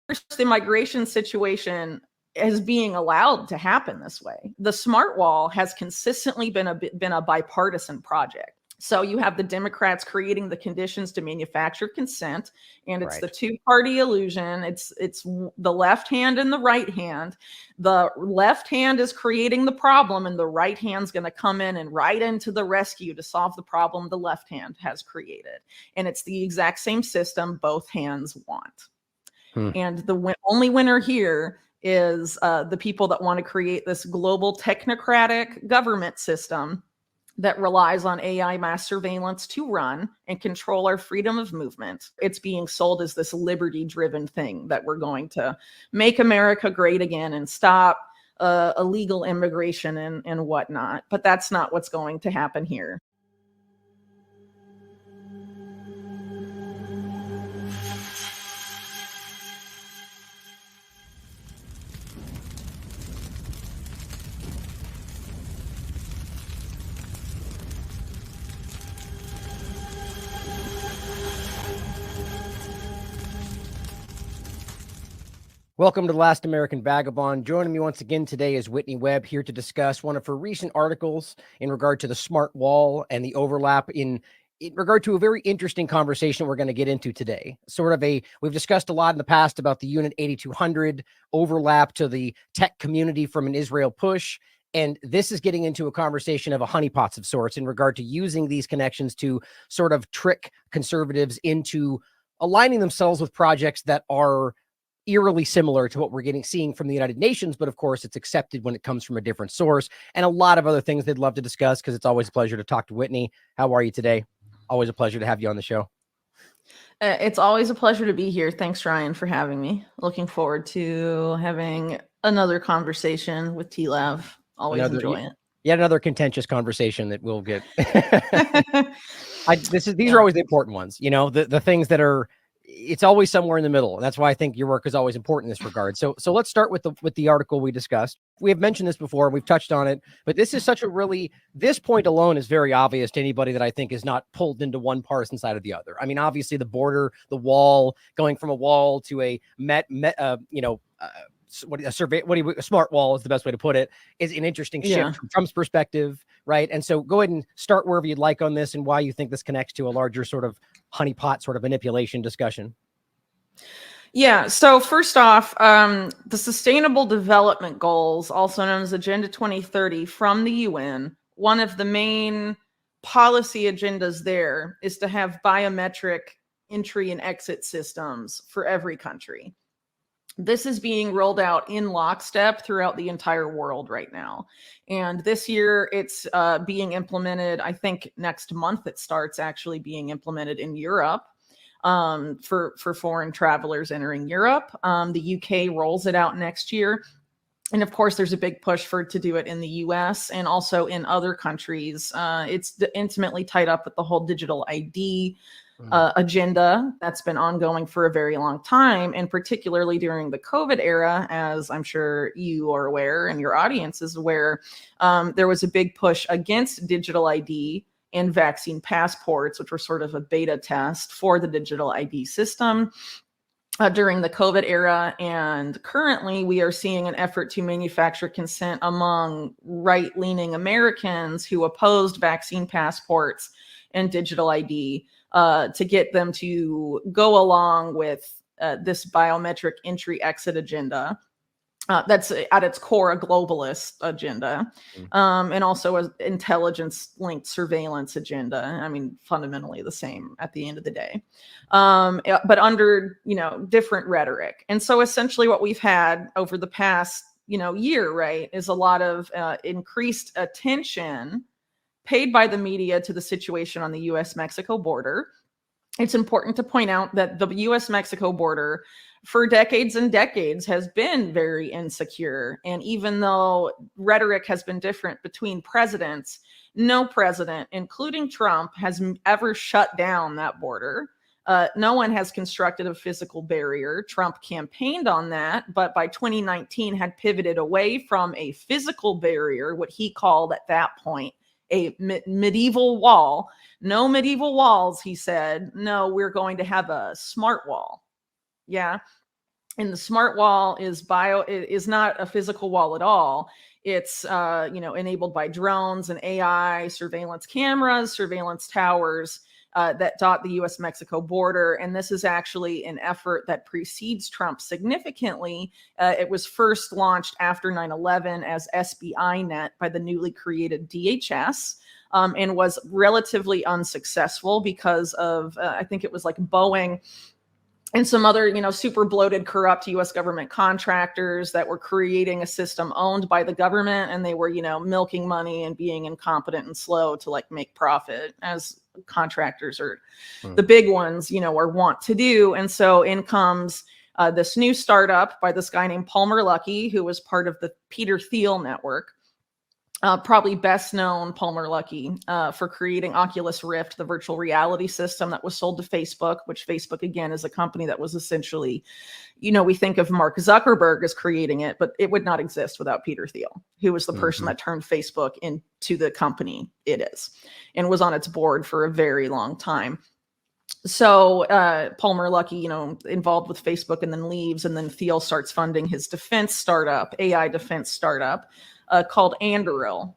the migration situation is being allowed to happen this way. The smart wall has consistently been a bipartisan project. So you have the Democrats creating the conditions to manufacture consent, and it's the two-party illusion. It's the left hand and the right hand. The left hand is creating the problem, and the right hand's going to come in and ride into the rescue to solve the problem the left hand has created. And it's the exact same system both hands want. And the only winner here is the people that want to create this global technocratic government system that relies on AI mass surveillance to run and control our freedom of movement. It's being sold as this liberty-driven thing that we're going to make America great again and stop illegal immigration and whatnot. But that's not what's going to happen here. Welcome to The Last American Vagabond. Joining me once again today is Whitney Webb, here to discuss one of her recent articles in regard to the smart wall and the overlap in regard to a very interesting conversation we're going to get into today. We've discussed a lot in the past about the Unit 8200 overlap to the tech community from an Israel push. And this is getting into a conversation of a honeypots of sorts in regard to using these connections to sort of trick conservatives into aligning themselves with projects that are eerily similar to what we're seeing from the United Nations, but of course it's accepted when it comes from a different source, and a lot of other things they'd love to discuss, because it's always a pleasure to talk to Whitney. How are you today? Always a pleasure to have you on the show. It's always a pleasure to be here. Thanks, Ryan, for having me. Looking forward to having another conversation with T-Lav. Always enjoy it. Yet another contentious conversation that we'll get. These are always the important ones, the things that are, it's always somewhere in the middle. And that's why I think your work is always important in this regard. So let's start with the article we discussed. We have mentioned this before. We've touched on it, but this is this point alone is very obvious to anybody that I think is not pulled into one partisan side or the other. I mean, obviously the border, the wall, going from a wall to a smart wall is the best way to put it, is an interesting shift from Trump's perspective, right? And so go ahead and start wherever you'd like on this and why you think this connects to a larger sort of honeypot sort of manipulation discussion. Yeah. So first off, the Sustainable Development Goals, also known as Agenda 2030 from the UN, one of the main policy agendas there is to have biometric entry and exit systems for every country. This is being rolled out in lockstep throughout the entire world right now. And this year it's being implemented. I think next month it starts actually being implemented in Europe for foreign travelers entering Europe. The UK rolls it out next year. And of course, there's a big push to do it in the US and also in other countries. It's intimately tied up with the whole digital ID agenda that's been ongoing for a very long time, and particularly during the COVID era, as I'm sure you are aware and your audience is aware, there was a big push against digital ID and vaccine passports, which were sort of a beta test for the digital ID system during the COVID era. And currently we are seeing an effort to manufacture consent among right-leaning Americans who opposed vaccine passports and digital ID to get them to go along with this biometric entry exit agenda. That's at its core a globalist agenda, and also an intelligence-linked surveillance agenda. I mean, fundamentally the same at the end of the day, but under different rhetoric. And so essentially what we've had over the past year, right, is a lot of increased attention paid by the media to the situation on the US-Mexico border. It's important to point out that the US-Mexico border for decades and decades has been very insecure. And even though rhetoric has been different between presidents, no president, including Trump, has ever shut down that border. No one has constructed a physical barrier. Trump campaigned on that, but by 2019 had pivoted away from a physical barrier, what he called at that point a medieval wall. No medieval walls, he said. No, we're going to have a smart wall. Yeah. And the smart wall is not a physical wall at all. It's enabled by drones and AI, surveillance cameras, surveillance towers that dot the U.S.-Mexico border. And this is actually an effort that precedes Trump significantly. It was first launched after 9/11 as SBI-Net by the newly created DHS. And was relatively unsuccessful because of, I think it was like Boeing and some other, super bloated, corrupt U.S. government contractors that were creating a system owned by the government, and they were, milking money and being incompetent and slow to like make profit, as contractors or the big ones, are wont to do. And so in comes this new startup by this guy named Palmer Luckey, who was part of the Peter Thiel network. Probably best known, Palmer Luckey, for creating Oculus Rift, the virtual reality system that was sold to Facebook, which Facebook, again, is a company that was essentially, we think of Mark Zuckerberg as creating it, but it would not exist without Peter Thiel, who was the person that turned Facebook into the company it is and was on its board for a very long time. So Palmer Luckey, involved with Facebook and then leaves, and then Thiel starts funding his defense startup, AI defense startup, called Anduril,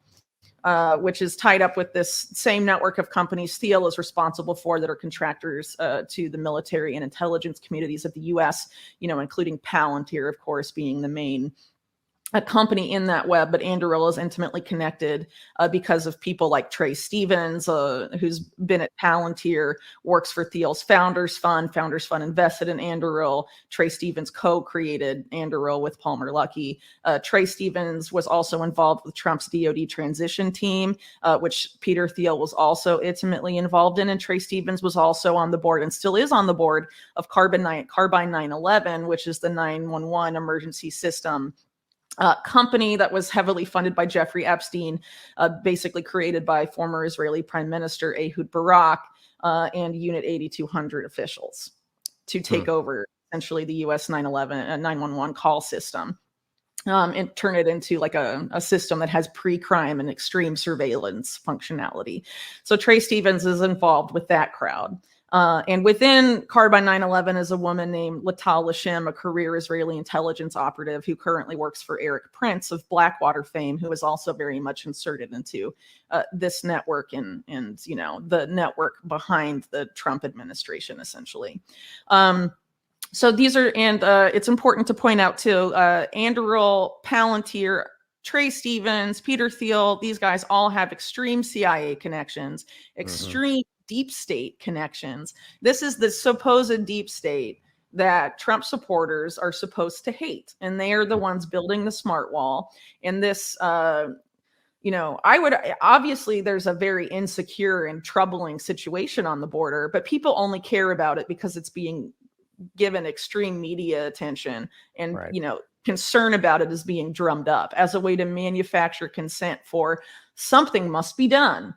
which is tied up with this same network of companies Thiel is responsible for that are contractors to the military and intelligence communities of the U.S., including Palantir, of course, being the main a company in that web, but Anduril is intimately connected because of people like Trey Stevens, who's been at Palantir, works for Thiel's Founders Fund. Founders Fund invested in Anduril. Trey Stevens co-created Anduril with Palmer Luckey. Trey Stevens was also involved with Trump's DoD transition team, which Peter Thiel was also intimately involved in. And Trey Stevens was also on the board and still is on the board of Carbine 911, which is the 911 emergency system company that was heavily funded by Jeffrey Epstein, basically created by former Israeli Prime Minister Ehud Barak and Unit 8200 officials to take over essentially the US 911 call system and turn it into like a system that has pre-crime and extreme surveillance functionality. So Trey Stevens is involved with that crowd. And within Carbine 911 is a woman named Lital Lashim, a career Israeli intelligence operative who currently works for Eric Prince of Blackwater fame, who is also very much inserted into this network and the network behind the Trump administration, essentially. So these are, and it's important to point out too, Anduril, Palantir, Trey Stevens, Peter Thiel, these guys all have extreme CIA connections, extreme deep state connections. This is the supposed deep state that Trump supporters are supposed to hate. And they are the ones building the smart wall. And this, obviously there's a very insecure and troubling situation on the border, but people only care about it because it's being given extreme media attention and, concern about it is being drummed up as a way to manufacture consent for something must be done.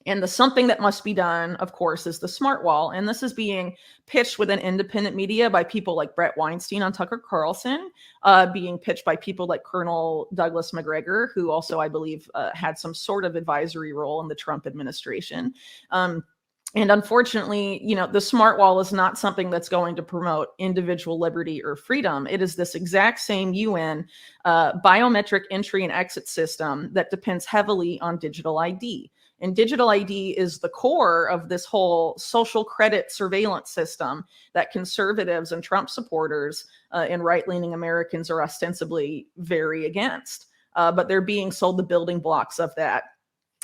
And the something that must be done, of course, is the smart wall. And this is being pitched within independent media by people like Brett Weinstein on Tucker Carlson, being pitched by people like Colonel Douglas McGregor, who also, I believe, had some sort of advisory role in the Trump administration. And unfortunately, the smart wall is not something that's going to promote individual liberty or freedom. It is this exact same UN biometric entry and exit system that depends heavily on digital ID. And digital ID is the core of this whole social credit surveillance system that conservatives and Trump supporters and right-leaning Americans are ostensibly very against. But they're being sold the building blocks of that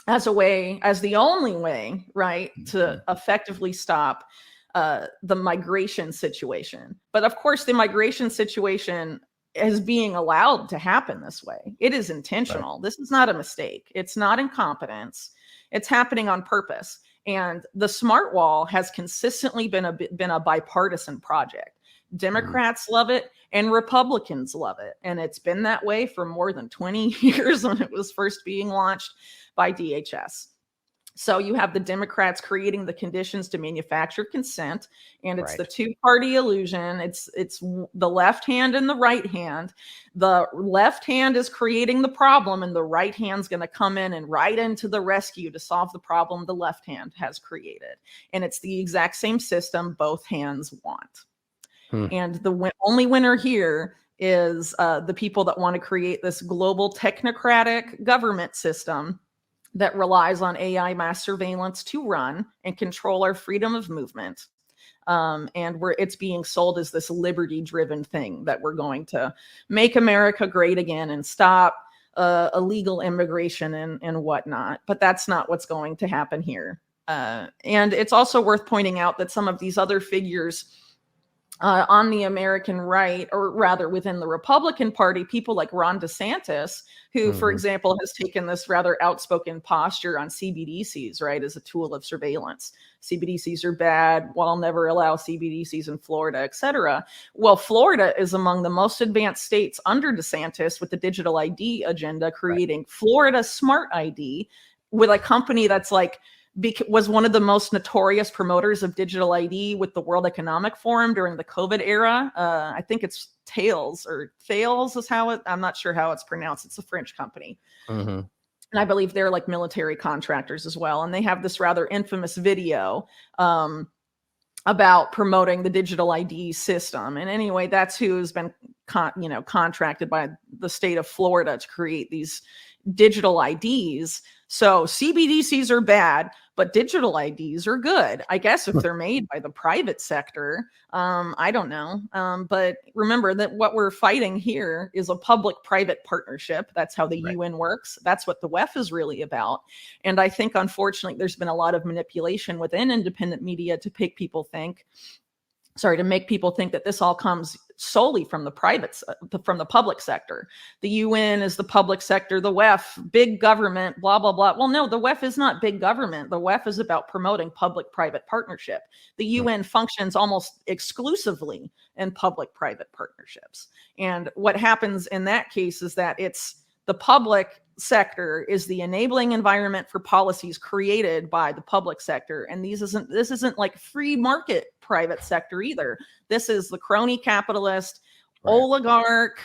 as the only way, right, to effectively stop the migration situation. But of course, the migration situation is being allowed to happen this way. It is intentional. Right. This is not a mistake. It's not incompetence. It's happening on purpose. And the smart wall has consistently been a bipartisan project. Democrats love it and Republicans love it. And it's been that way for more than 20 years when it was first being launched by DHS. So you have the Democrats creating the conditions to manufacture consent, and it's the two-party illusion. It's the left hand and the right hand. The left hand is creating the problem, and the right hand's going to come in and right into the rescue to solve the problem the left hand has created. And it's the exact same system both hands want. And the only winner here is the people that want to create this global technocratic government system that relies on AI mass surveillance to run and control our freedom of movement. And where it's being sold as this liberty-driven thing that we're going to make America great again and stop illegal immigration and whatnot. But that's not what's going to happen here. And it's also worth pointing out that some of these other figures on the American right, or rather within the Republican Party, people like Ron DeSantis, who, for example, has taken this rather outspoken posture on CBDCs, right, as a tool of surveillance. CBDCs are bad. We'll never allow CBDCs in Florida, et cetera. Well, Florida is among the most advanced states under DeSantis with the digital ID agenda, creating Florida Smart ID with a company that's like, was one of the most notorious promoters of digital ID with the World Economic Forum during the COVID era. I think it's Tails or Thales is how I'm not sure how it's pronounced. It's a French company. And I believe they're like military contractors as well. And they have this rather infamous video about promoting the digital ID system. And anyway, that's who's been contracted by the state of Florida to create these digital IDs. So CBDCs are bad, but digital IDs are good, I guess, if they're made by the private sector. I don't know. But remember that what we're fighting here is a public-private partnership. That's how the UN works. That's what the WEF is really about. And I think, unfortunately, there's been a lot of manipulation within independent media to make people think that this all comes solely from the public sector. The UN is the public sector, the WEF, big government, blah, blah, blah. Well, no, the WEF is not big government. The WEF is about promoting public-private partnership. The UN functions almost exclusively in public-private partnerships. And what happens in that case is that it's the public sector is the enabling environment for policies created by the public sector. And this isn't like free market private sector either. This is the crony capitalist, oligarch,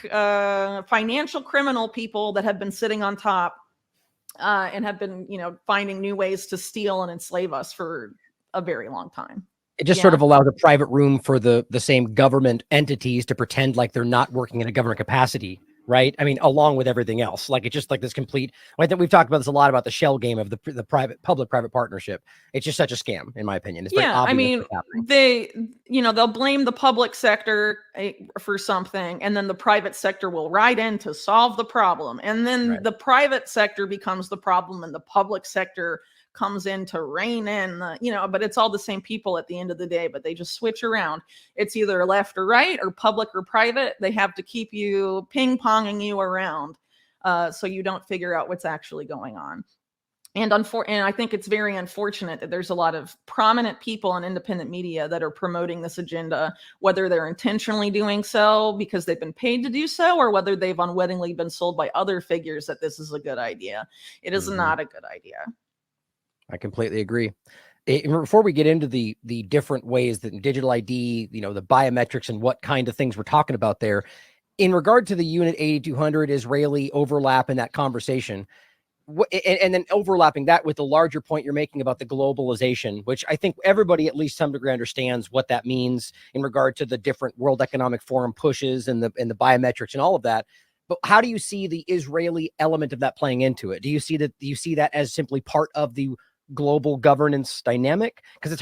financial criminal people that have been sitting on top and have been, finding new ways to steal and enslave us for a very long time. It just sort of allows a private room for the same government entities to pretend like they're not working in a government capacity. Right. I mean, along with everything else, like it's just like this complete. I think we've talked about this a lot about the shell game of the public-private partnership. It's just such a scam, in my opinion. It's very obvious. I mean, they'll blame the public sector for something, and then the private sector will ride in to solve the problem, and then the private sector becomes the problem, and the public sector comes in to rein in but it's all the same people at the end of the day, but they just switch around. It's either left or right or public or private. They have to keep you ping-ponging you around so you don't figure out what's actually going on. And I think it's very unfortunate that there's a lot of prominent people in independent media that are promoting this agenda, whether they're intentionally doing so because they've been paid to do so, or whether they've unwittingly been sold by other figures that this is a good idea. It is not a good idea. I completely agree. Before we get into the different ways that digital ID, the biometrics and what kind of things we're talking about there, in regard to the Unit 8200 Israeli overlap in that conversation, and then overlapping that with the larger point you're making about the globalization, which I think everybody at least some degree understands what that means in regard to the different World Economic Forum pushes and the biometrics and all of that. But how do you see the Israeli element of that playing into it? Do you see that as simply part of the global governance dynamic? Because it's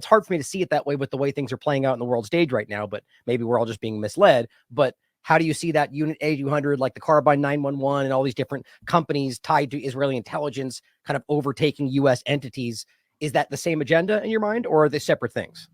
hard for me to see it that way with the way things are playing out in the world stage right now, but maybe we're all just being misled. But how do you see that Unit 8200, like the Carbine 911 and all these different companies tied to Israeli intelligence kind of overtaking US entities? Is that the same agenda in your mind, or are they separate things?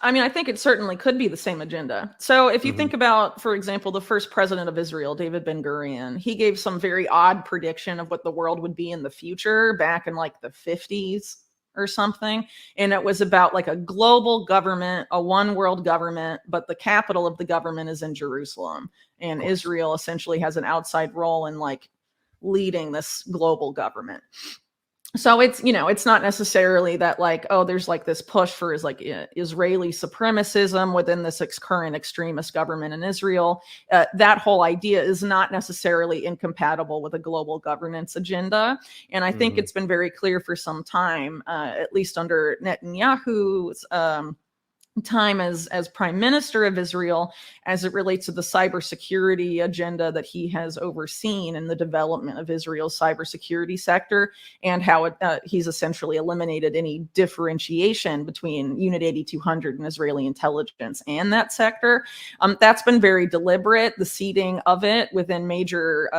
I mean, I think it certainly could be the same agenda. So if you think about, for example, the first president of Israel, David Ben-Gurion, he gave some very odd prediction of what the world would be in the future back in like the 50s or something. And it was about like a global government, a one world government, but the capital of the government is in Jerusalem. And Israel essentially has an outside role in like leading this global government. So it's not necessarily that like, oh, there's like this push for Israeli supremacism within this current extremist government in Israel. That whole idea is not necessarily incompatible with a global governance agenda. And I think it's been very clear for some time, at least under Netanyahu's time as prime minister of Israel as it relates to the cybersecurity agenda that he has overseen in the development of Israel's cybersecurity sector, and how he's essentially eliminated any differentiation between Unit 8200 and Israeli intelligence and that sector. That's been very deliberate, the seeding of it within major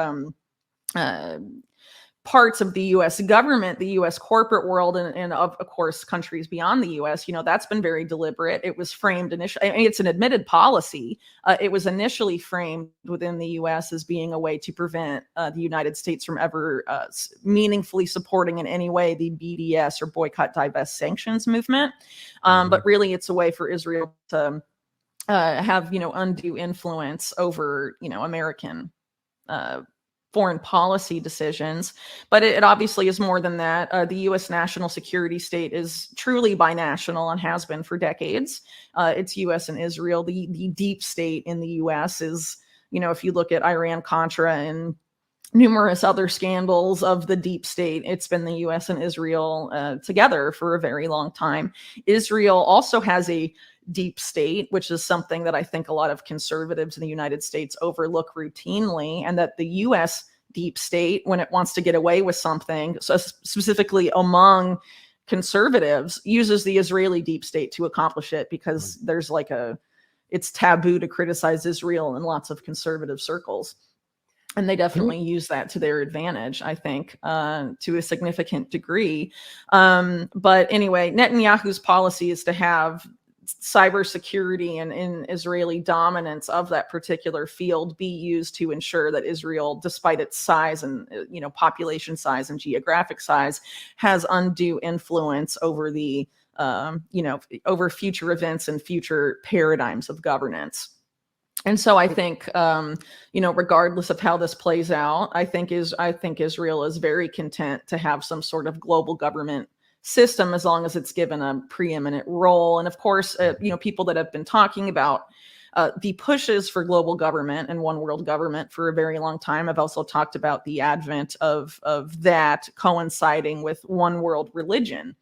parts of the U.S. government, the U.S. corporate world, and of course, countries beyond the U.S. That's been very deliberate. It was framed initially, I mean, it's an admitted policy. It was initially framed within the U.S. as being a way to prevent the United States from ever meaningfully supporting in any way the BDS or boycott, divest, sanctions movement. But really, it's a way for Israel to have, undue influence over, American foreign policy decisions. But it obviously is more than that. The U.S. national security state is truly binational and has been for decades. It's U.S. and Israel. The deep state in the U.S. is, if you look at Iran-Contra and numerous other scandals of the deep state, it's been the U.S. and Israel together for a very long time. Israel also has a deep state, which is something that I think a lot of conservatives in the United States overlook routinely, and that the U.S. deep state, when it wants to get away with something, so specifically among conservatives, uses the Israeli deep state to accomplish it, because there's it's taboo to criticize Israel in lots of conservative circles. And they definitely use that to their advantage, I think, to a significant degree. But anyway, Netanyahu's policy is to have cybersecurity and Israeli dominance of that particular field be used to ensure that Israel, despite its size and population size and geographic size, has undue influence over the over future events and future paradigms of governance. And so I think, regardless of how this plays out, I think Israel is very content to have some sort of global government system, as long as it's given a preeminent role. And of course, people that have been talking about the pushes for global government and one world government for a very long time have also talked about the advent of that coinciding with one world religion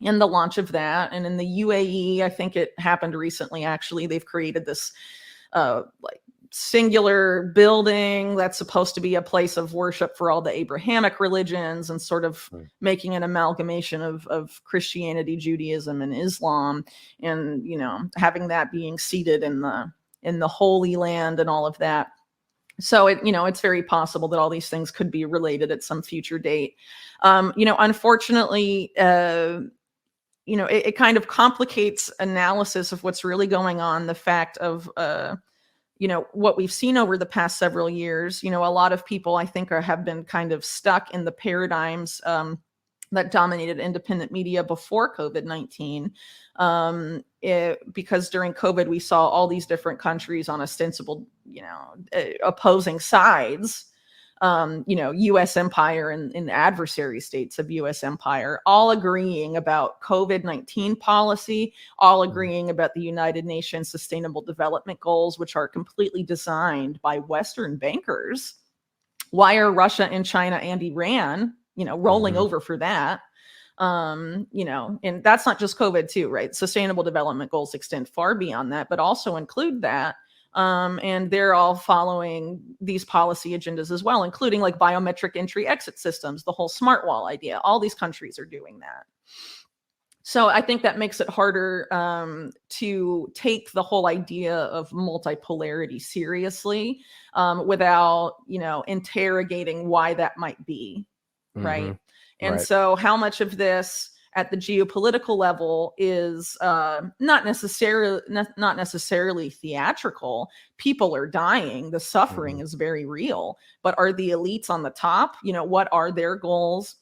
and the launch of that. And in the UAE, I think it happened recently, actually, they've created this singular building that's supposed to be a place of worship for all the Abrahamic religions, and sort of making an amalgamation of Christianity, Judaism, and Islam, and having that being seated in the Holy Land and all of that. So it's very possible that all these things could be related at some future date. Unfortunately, it kind of complicates analysis of what's really going on. The fact of what we've seen over the past several years, a lot of people, I think, have been kind of stuck in the paradigms that dominated independent media before COVID-19. Because during COVID, we saw all these different countries on ostensible, opposing sides. U.S. empire and adversary states of U.S. empire, all agreeing about COVID-19 policy, all agreeing about the United Nations Sustainable Development Goals, which are completely designed by Western bankers. Why are Russia and China and Iran, rolling over for that? And that's not just COVID too, right? Sustainable Development Goals extend far beyond that, but also include that. And they're all following these policy agendas as well, including like biometric entry-exit systems, the whole smart wall idea. All these countries are doing that. So I think that makes it harder to take the whole idea of multipolarity seriously without, interrogating why that might be, right? And so how much of this at the geopolitical level is not necessarily theatrical. People are dying. The suffering is very real. But are the elites on the top? What are their goals?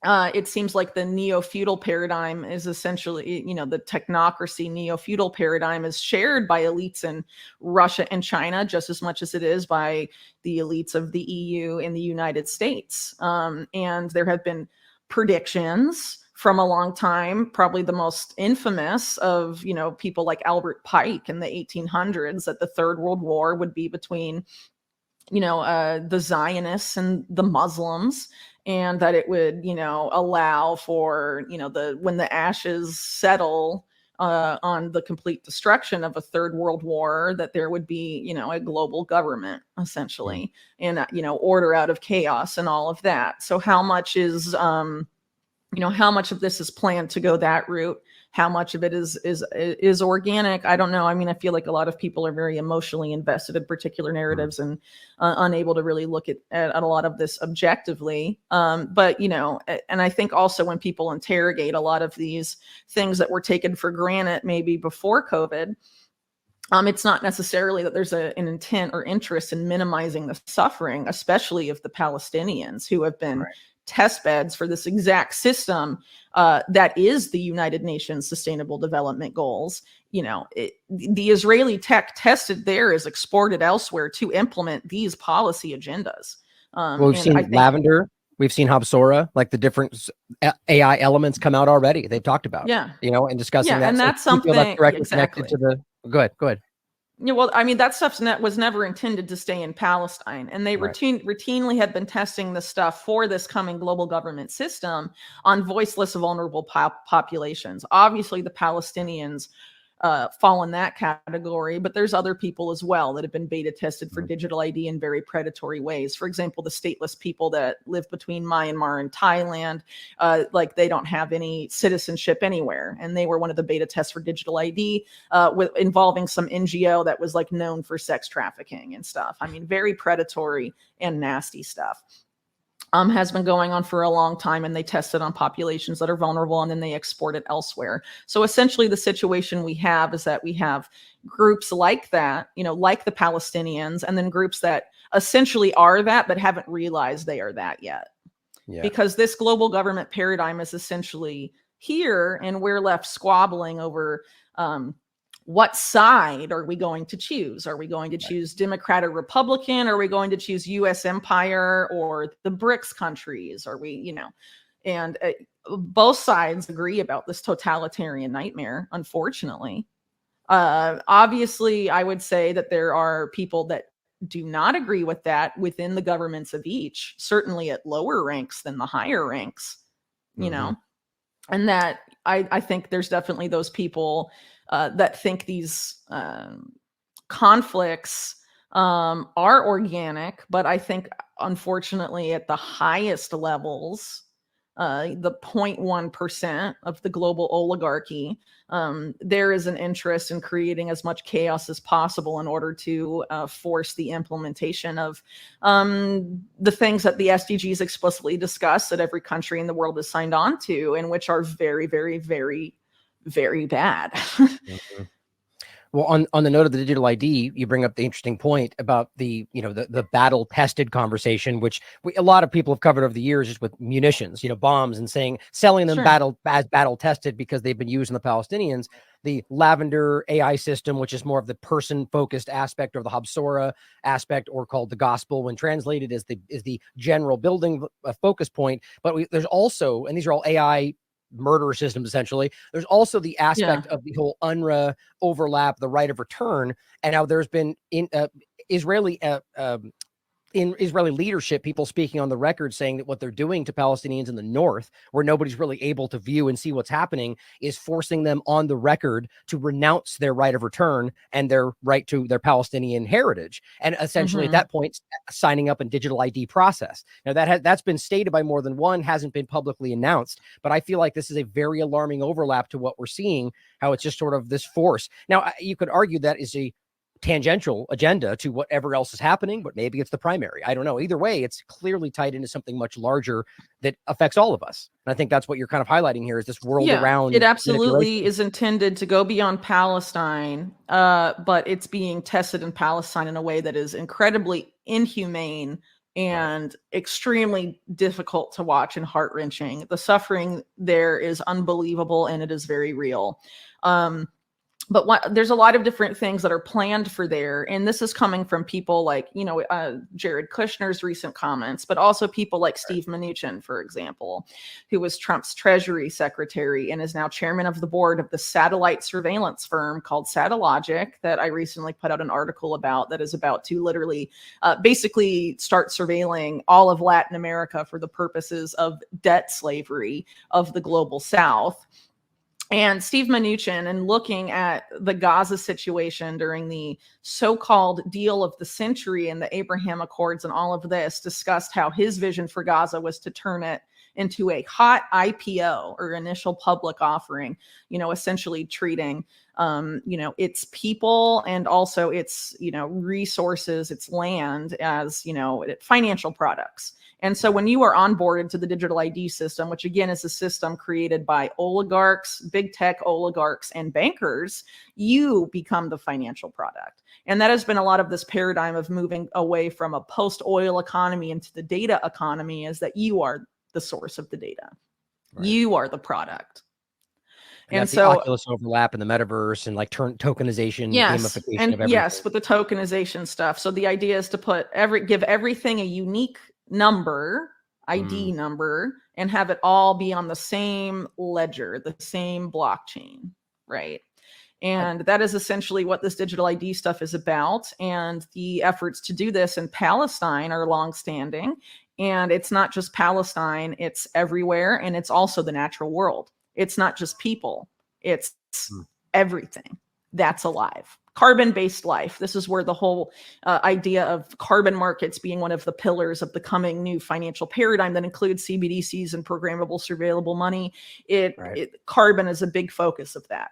It seems like the neo-feudal paradigm is essentially, the technocracy neo-feudal paradigm is shared by elites in Russia and China just as much as it is by the elites of the EU and the United States. And there have been predictions from a long time, probably the most infamous of, people like Albert Pike in the 1800s, that the Third World War would be between, the Zionists and the Muslims, and that it would, allow for, when the ashes settle on the complete destruction of a third world war, that there would be, you know, a global government essentially, and, you know, order out of chaos and all of that. So how much is, you know, how much of this is planned to go that route? How much of it is organic? I don't know. I mean, I feel like a lot of people are very emotionally invested in particular narratives and unable to really look at a lot of this objectively. But, you know, and I think also when people interrogate a lot of these things that were taken for granted maybe before COVID, it's not necessarily that there's an intent or interest in minimizing the suffering, especially of the Palestinians who have been test beds for this exact system that is the United Nations Sustainable Development Goals. You know, the Israeli tech tested there is exported elsewhere to implement these policy agendas. Well, we've seen Lavender, we've seen Habsora, like the different AI elements come out already. They've talked about, you know, and discussing that. And so that's something that's directly connected to the. Go ahead. Yeah, well, I mean, that stuff was never intended to stay in Palestine, and they routinely had been testing the stuff for this coming global government system on voiceless, vulnerable populations. Obviously, the Palestinians fall in that category, but there's other people as well that have been beta tested for digital ID in very predatory ways. For example, the stateless people that live between Myanmar and Thailand, like they don't have any citizenship anywhere, and they were one of the beta tests for digital ID involving some NGO that was like known for sex trafficking and stuff. I mean, very predatory and nasty stuff. Has been going on for a long time, and they test it on populations that are vulnerable, and then they export it elsewhere. So essentially the situation we have is that we have groups like that, you know, like the Palestinians, and then groups that essentially are that, but haven't realized they are that yet. Because this global government paradigm is essentially here, and we're left squabbling over, what side are we going to choose? Are we going to choose Democrat or Republican? Are we going to choose U.S. empire or the BRICS countries? Are we, you know, and both sides agree about this totalitarian nightmare, unfortunately. Obviously, I would say that there are people that do not agree with that within the governments of each, certainly at lower ranks than the higher ranks, you know, and that I think there's definitely those people that think these conflicts are organic, but I think unfortunately at the highest levels, the 0.1% of the global oligarchy, there is an interest in creating as much chaos as possible in order to force the implementation of the things that the SDGs explicitly discuss that every country in the world is signed on to, and which are very, very, very, very bad. Well, on the note of the digital ID, you bring up the interesting point about the, you know, the battle tested conversation, which a lot of people have covered over the years, just with munitions, you know, bombs, and selling them battle tested because they've been used in the Palestinians. The Lavender AI system, which is more of the person focused aspect, or the Habsora aspect, or called the gospel when translated, is the general building focus point. But there's also, and these are all AI murder systems, essentially. There's also the aspect of the whole UNRWA overlap, the right of return, and how there's been in Israeli leadership, people speaking on the record saying that what they're doing to Palestinians in the north, where nobody's really able to view and see what's happening, is forcing them on the record to renounce their right of return and their right to their Palestinian heritage. And essentially at that point, signing up in digital ID process. Now that's been stated by more than one, hasn't been publicly announced, but I feel like this is a very alarming overlap to what we're seeing, how it's just sort of this force. Now, you could argue that is a tangential agenda to whatever else is happening, but maybe it's the primary. I don't know. Either way, it's clearly tied into something much larger that affects all of us. And I think that's what you're kind of highlighting here, is this world around. It absolutely is intended to go beyond Palestine, but it's being tested in Palestine in a way that is incredibly inhumane and extremely difficult to watch and heart-wrenching. The suffering there is unbelievable, and it is very real. But there's a lot of different things that are planned for there. And this is coming from people like, you know, Jared Kushner's recent comments, but also people like Steve Mnuchin, for example, who was Trump's Treasury Secretary and is now chairman of the board of the satellite surveillance firm called Satellogic, that I recently put out an article about, that is about to literally basically start surveilling all of Latin America for the purposes of debt slavery of the global South. And Steve Mnuchin, and looking at the Gaza situation during the so-called deal of the century and the Abraham Accords and all of this, discussed how his vision for Gaza was to turn it into a hot IPO, or initial public offering, essentially treating, its people and also its, resources, its land as, financial products. And so when you are onboarded to the digital ID system, which again is a system created by oligarchs, big tech oligarchs, and bankers, you become the financial product. And that has been a lot of this paradigm of moving away from a post-oil economy into the data economy, is that you are the source of the data. Right. You are the product. And that's so the Oculus overlap and the metaverse and like tokenization, gamification of everything. Yes, with the tokenization stuff. So the idea is to give everything a unique number, ID number, and have it all be on the same ledger, the same blockchain, right? And that is essentially what this digital ID stuff is about. And the efforts to do this in Palestine are longstanding. And it's not just Palestine, it's everywhere. And it's also the natural world. It's not just people, it's everything that's alive. Carbon-based life. This is where the whole idea of carbon markets being one of the pillars of the coming new financial paradigm that includes CBDCs and programmable surveillable money. Carbon is a big focus of that,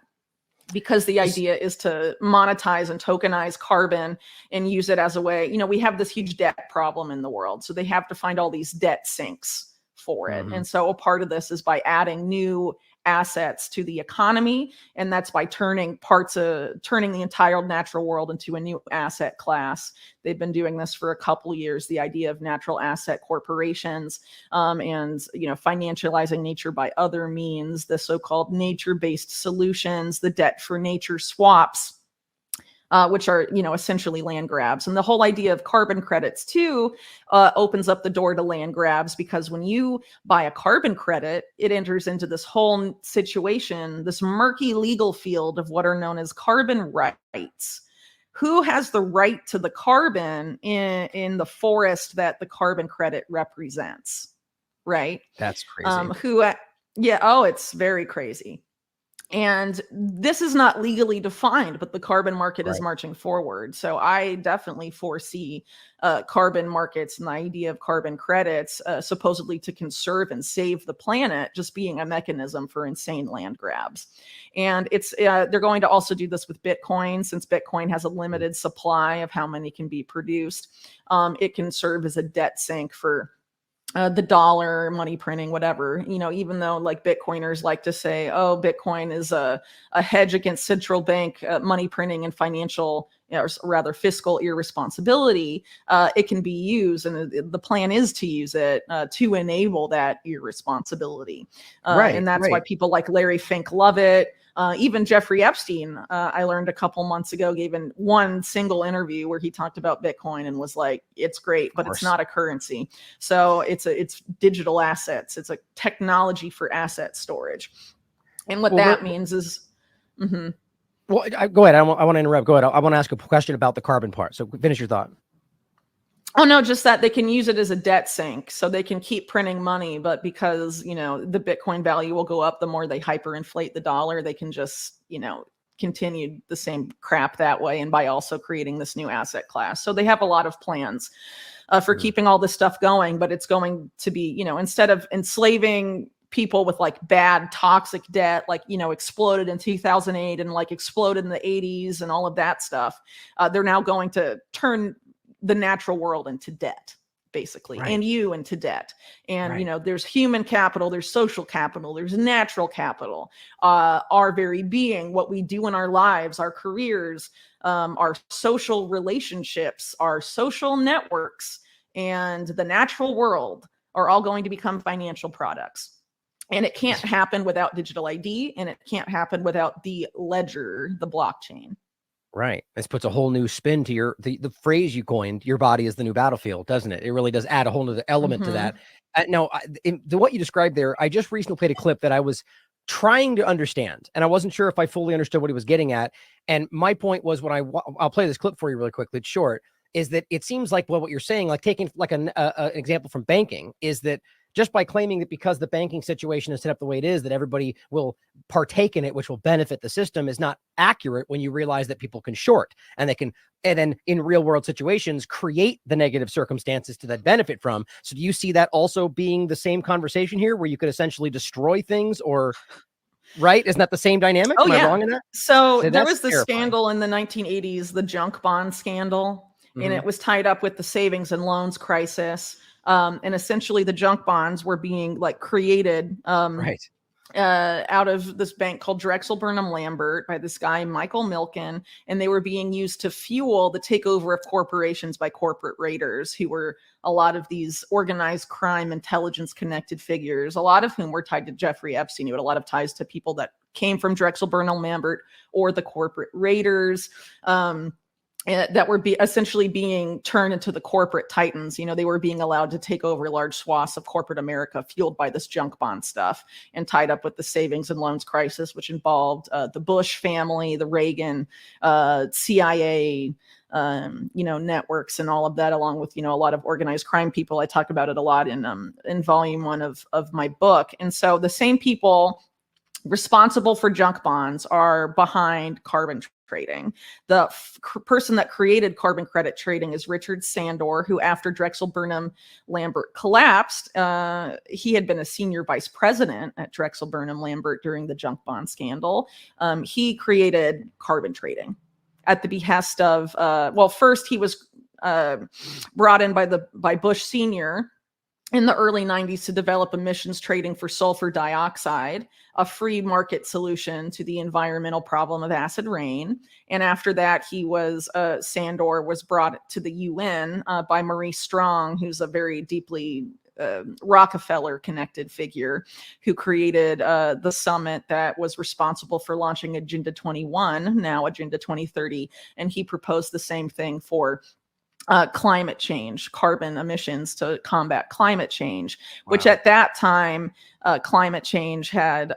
because the idea is to monetize and tokenize carbon and use it as a way. We have this huge debt problem in the world, so they have to find all these debt sinks for it. And so a part of this is by adding new assets to the economy, and that's by turning the entire natural world into a new asset class. They've been doing this for a couple of years, the idea of natural asset corporations, and financializing nature by other means, the so-called nature-based solutions, the debt for nature swaps, which are, essentially land grabs. And the whole idea of carbon credits too opens up the door to land grabs, because when you buy a carbon credit, it enters into this whole situation, this murky legal field of what are known as carbon rights. Who has the right to the carbon in the forest that the carbon credit represents, right? That's crazy. It's very crazy. And this is not legally defined, but the carbon market is marching forward. So I definitely foresee carbon markets and the idea of carbon credits supposedly to conserve and save the planet just being a mechanism for insane land grabs. And they're going to also do this with Bitcoin, since Bitcoin has a limited supply of how many can be produced. It can serve as a debt sink for the dollar, money printing, whatever, even though like Bitcoiners like to say, oh, Bitcoin is a hedge against central bank money printing and financial, or rather fiscal irresponsibility, it can be used. And the plan is to use it to enable that irresponsibility. And that's why people like Larry Fink love it. Even Jeffrey Epstein, I learned a couple months ago, gave one single interview where he talked about Bitcoin and was like, it's great, but it's not a currency. So it's digital assets. It's a technology for asset storage. And what that means is... Well, go ahead. I want to interrupt. Go ahead. I want to ask a question about the carbon part. So finish your thought. Oh, no, just that they can use it as a debt sink, so they can keep printing money. But because, the Bitcoin value will go up the more they hyperinflate the dollar, they can just, continue the same crap that way, and by also creating this new asset class. So they have a lot of plans for keeping all this stuff going, but it's going to be, instead of enslaving people with like bad toxic debt, like, exploded in 2008 and like exploded in the 80s and all of that stuff, they're now going to turn the natural world into debt, basically, and you into debt. And, there's human capital, there's social capital, there's natural capital, our very being, what we do in our lives, our careers, our social relationships, our social networks, and the natural world are all going to become financial products. And it can't happen without digital ID, and it can't happen without the ledger, the blockchain. Right. This puts a whole new spin to the phrase you coined, your body is the new battlefield, doesn't it? It really does add a whole other element to that. Now, what you described there, I just recently played a clip that I was trying to understand, and I wasn't sure if I fully understood what he was getting at. And my point was, I'll play this clip for you really quickly. It's short. Is that it seems like, well, what you're saying, like taking like an example from banking, is that just by claiming that because the banking situation is set up the way it is, that everybody will partake in it, which will benefit the system, is not accurate when you realize that people can short and they can, and then in real world situations, create the negative circumstances to that benefit from. So do you see that also being the same conversation here, where you could essentially destroy things, or right? Isn't that the same dynamic? Oh, Am I yeah. wrong in that? So there That's was the terrifying. scandal in the 1980s, the junk bond scandal, and Mhm. it was tied up with the savings and loans crisis. And essentially the junk bonds were being like created Right. out of this bank called Drexel Burnham Lambert by this guy, Michael Milken, and they were being used to fuel the takeover of corporations by corporate raiders, who were a lot of these organized crime, intelligence connected figures, a lot of whom were tied to Jeffrey Epstein, who had a lot of ties to people that came from Drexel Burnham Lambert or the corporate raiders. That were essentially being turned into the corporate titans. You know, they were being allowed to take over large swaths of corporate America, fueled by this junk bond stuff, and tied up with the savings and loans crisis, which involved the Bush family, the Reagan, CIA, networks, and all of that, along with, a lot of organized crime people. I talk about it a lot in volume 1 of my book. And so the same people responsible for junk bonds are behind carbon trading. The person that created carbon credit trading is Richard Sandor, who, after Drexel Burnham Lambert collapsed, he had been a senior vice president at Drexel Burnham Lambert during the junk bond scandal. He created carbon trading at the behest of, first he was brought in by Bush Sr. in the early 90s to develop emissions trading for sulfur dioxide, a free market solution to the environmental problem of acid rain. And after that, Sandor was brought to the UN by Maurice Strong, who's a very deeply Rockefeller-connected figure, who created the summit that was responsible for launching Agenda 21, now Agenda 2030. And he proposed the same thing for climate change, carbon emissions to combat climate change, which at that time, climate change had,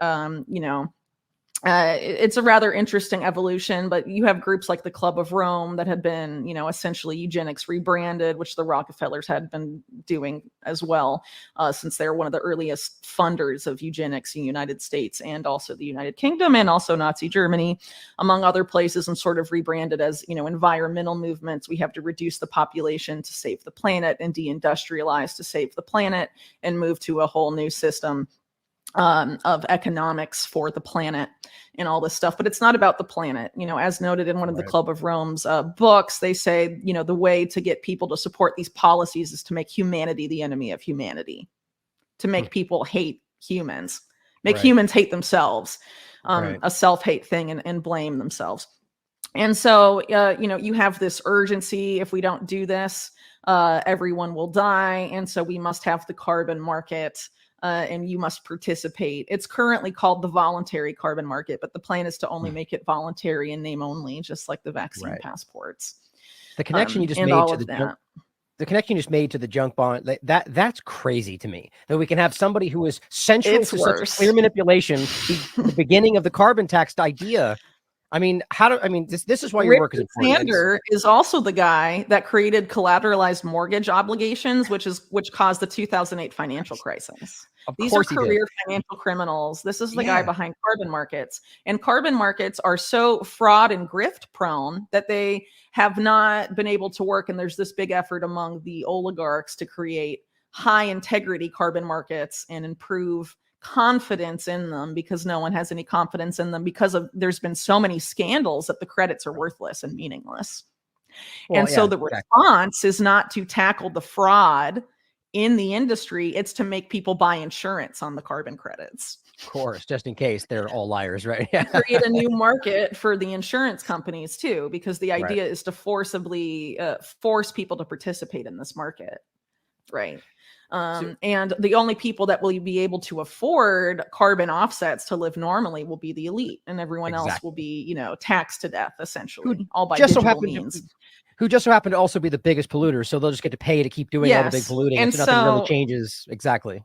it's a rather interesting evolution, but you have groups like the Club of Rome that had been, essentially eugenics rebranded, which the Rockefellers had been doing as well, since they're one of the earliest funders of eugenics in the United States and also the United Kingdom and also Nazi Germany, among other places, and sort of rebranded as, environmental movements. We have to reduce the population to save the planet and deindustrialize to save the planet and move to a whole new system of economics for the planet and all this stuff. But it's not about the planet. As noted in one of the Club of Rome's books, they say, the way to get people to support these policies is to make humanity the enemy of humanity, to make people hate humans, make humans hate themselves, a self-hate thing, and blame themselves. And so, you have this urgency. If we don't do this, everyone will die. And so we must have the carbon market. And you must participate. It's currently called the voluntary carbon market, but the plan is to only make it voluntary in name only, just like the vaccine passports. The connection you just made to the connection you just made to the junk bond, that's crazy to me, that we can have somebody who is central to such clear manipulation be the beginning of the carbon tax idea. I mean, this is why your work is important. Sander is also the guy that created collateralized mortgage obligations, which caused the 2008 financial crisis. These are career financial criminals. This is the guy behind carbon markets. And carbon markets are so fraud and grift prone that they have not been able to work. And there's this big effort among the oligarchs to create high integrity carbon markets and improve confidence in them, because no one has any confidence in them because there's been so many scandals that the credits are worthless and meaningless. So the response is not to tackle the fraud in the industry, it's to make people buy insurance on the carbon credits. Of course, just in case they're all liars, right? Create a new market for the insurance companies too, because the idea is to forcibly force people to participate in this market, right? And the only people that will be able to afford carbon offsets to live normally will be the elite, and everyone else will be, taxed to death, essentially, all by digital means. Who just so happen to also be the biggest polluters, so they'll just get to pay to keep doing all the big polluting, and so nothing really changes. Exactly.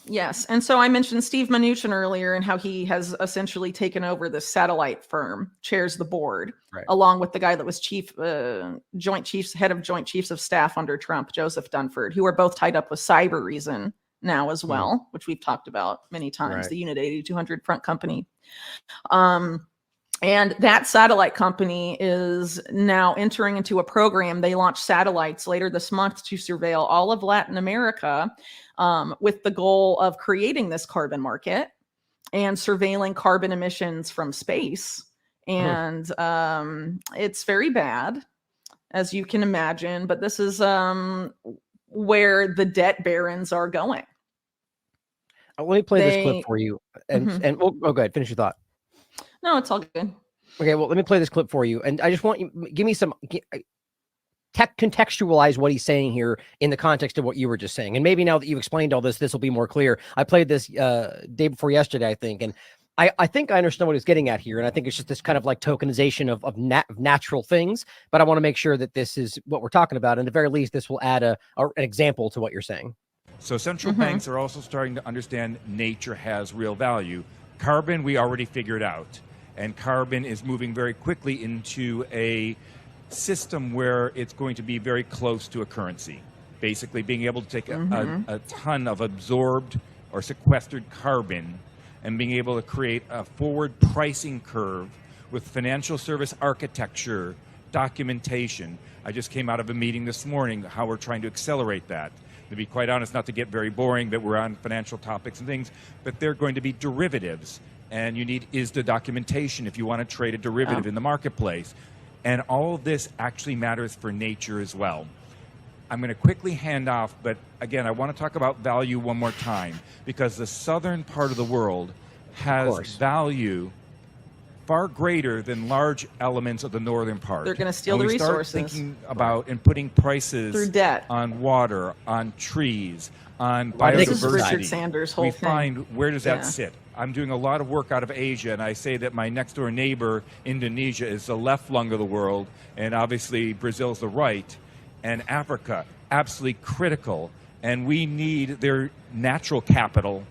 Yes. And so I mentioned Steve Mnuchin earlier and how he has essentially taken over the satellite firm, chairs the board, along with the guy that was head of Joint Chiefs of Staff under Trump, Joseph Dunford, who are both tied up with Cyber Reason now as well, which we've talked about many times, Right. the Unit 8200 front company. And that satellite company is now entering into a program. They launch satellites later this month to surveil all of Latin America, with the goal of creating this carbon market and surveilling carbon emissions from space. And it's very bad, as you can imagine, but this is where the debt barons are going. Let me play this clip for you, and we'll go ahead, finish your thought. No, it's all good. Okay, well, let me play this clip for you, and I just want you give me some contextualize what he's saying here in the context of what you were just saying. And maybe now that you've explained all this, this will be more clear. I played this day before yesterday, I think, and I think I understand what he's getting at here. And I think it's just this kind of like tokenization of natural things. But I want to make sure that this is what we're talking about. And at the very least, this will add an example to what you're saying. So central banks are also starting to understand nature has real value. Carbon, we already figured out. And carbon is moving very quickly into a system where it's going to be very close to a currency. Basically being able to take a ton of absorbed or sequestered carbon and being able to create a forward pricing curve with financial service architecture, documentation. I just came out of a meeting this morning, how we're trying to accelerate that. To be quite honest, not to get very boring, that we're on financial topics and things, but they're going to be derivatives. And you need ISDA documentation if you want to trade a derivative in the marketplace. And all of this actually matters for nature as well. I'm going to quickly hand off, but again, I want to talk about value one more time, because the southern part of the world has value far greater than large elements of the northern part. They're going to steal the resources. Start thinking about and putting prices through debt on water, on trees, on biodiversity. This is Richard Sanders' whole thing. We find, where does that sit? I'm doing a lot of work out of Asia, and I say that my next door neighbor, Indonesia, is the left lung of the world, and obviously Brazil's the right, and Africa, absolutely critical. And we need their natural capital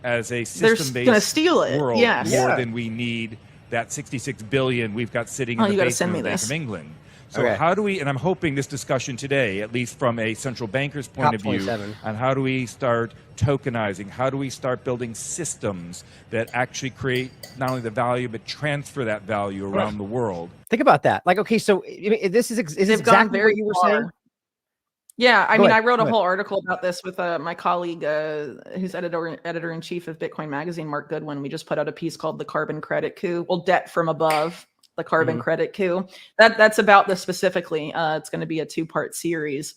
as a system-based world more than we need that 66 billion we've got sitting in the basement of the Bank of England. So how do we, and I'm hoping this discussion today, at least from a central banker's point of view, on how do we start tokenizing, how do we start building systems that actually create not only the value, but transfer that value around the world. Think about that. Like, okay, so this is exactly what you were saying? Yeah, I mean, I wrote a whole article about this with my colleague, who's editor-in-chief of Bitcoin Magazine, Mark Goodwin. We just put out a piece called "The Carbon Credit Coup." Well, debt from above. The carbon credit coup. That's about this specifically. It's going to be a 2-part series.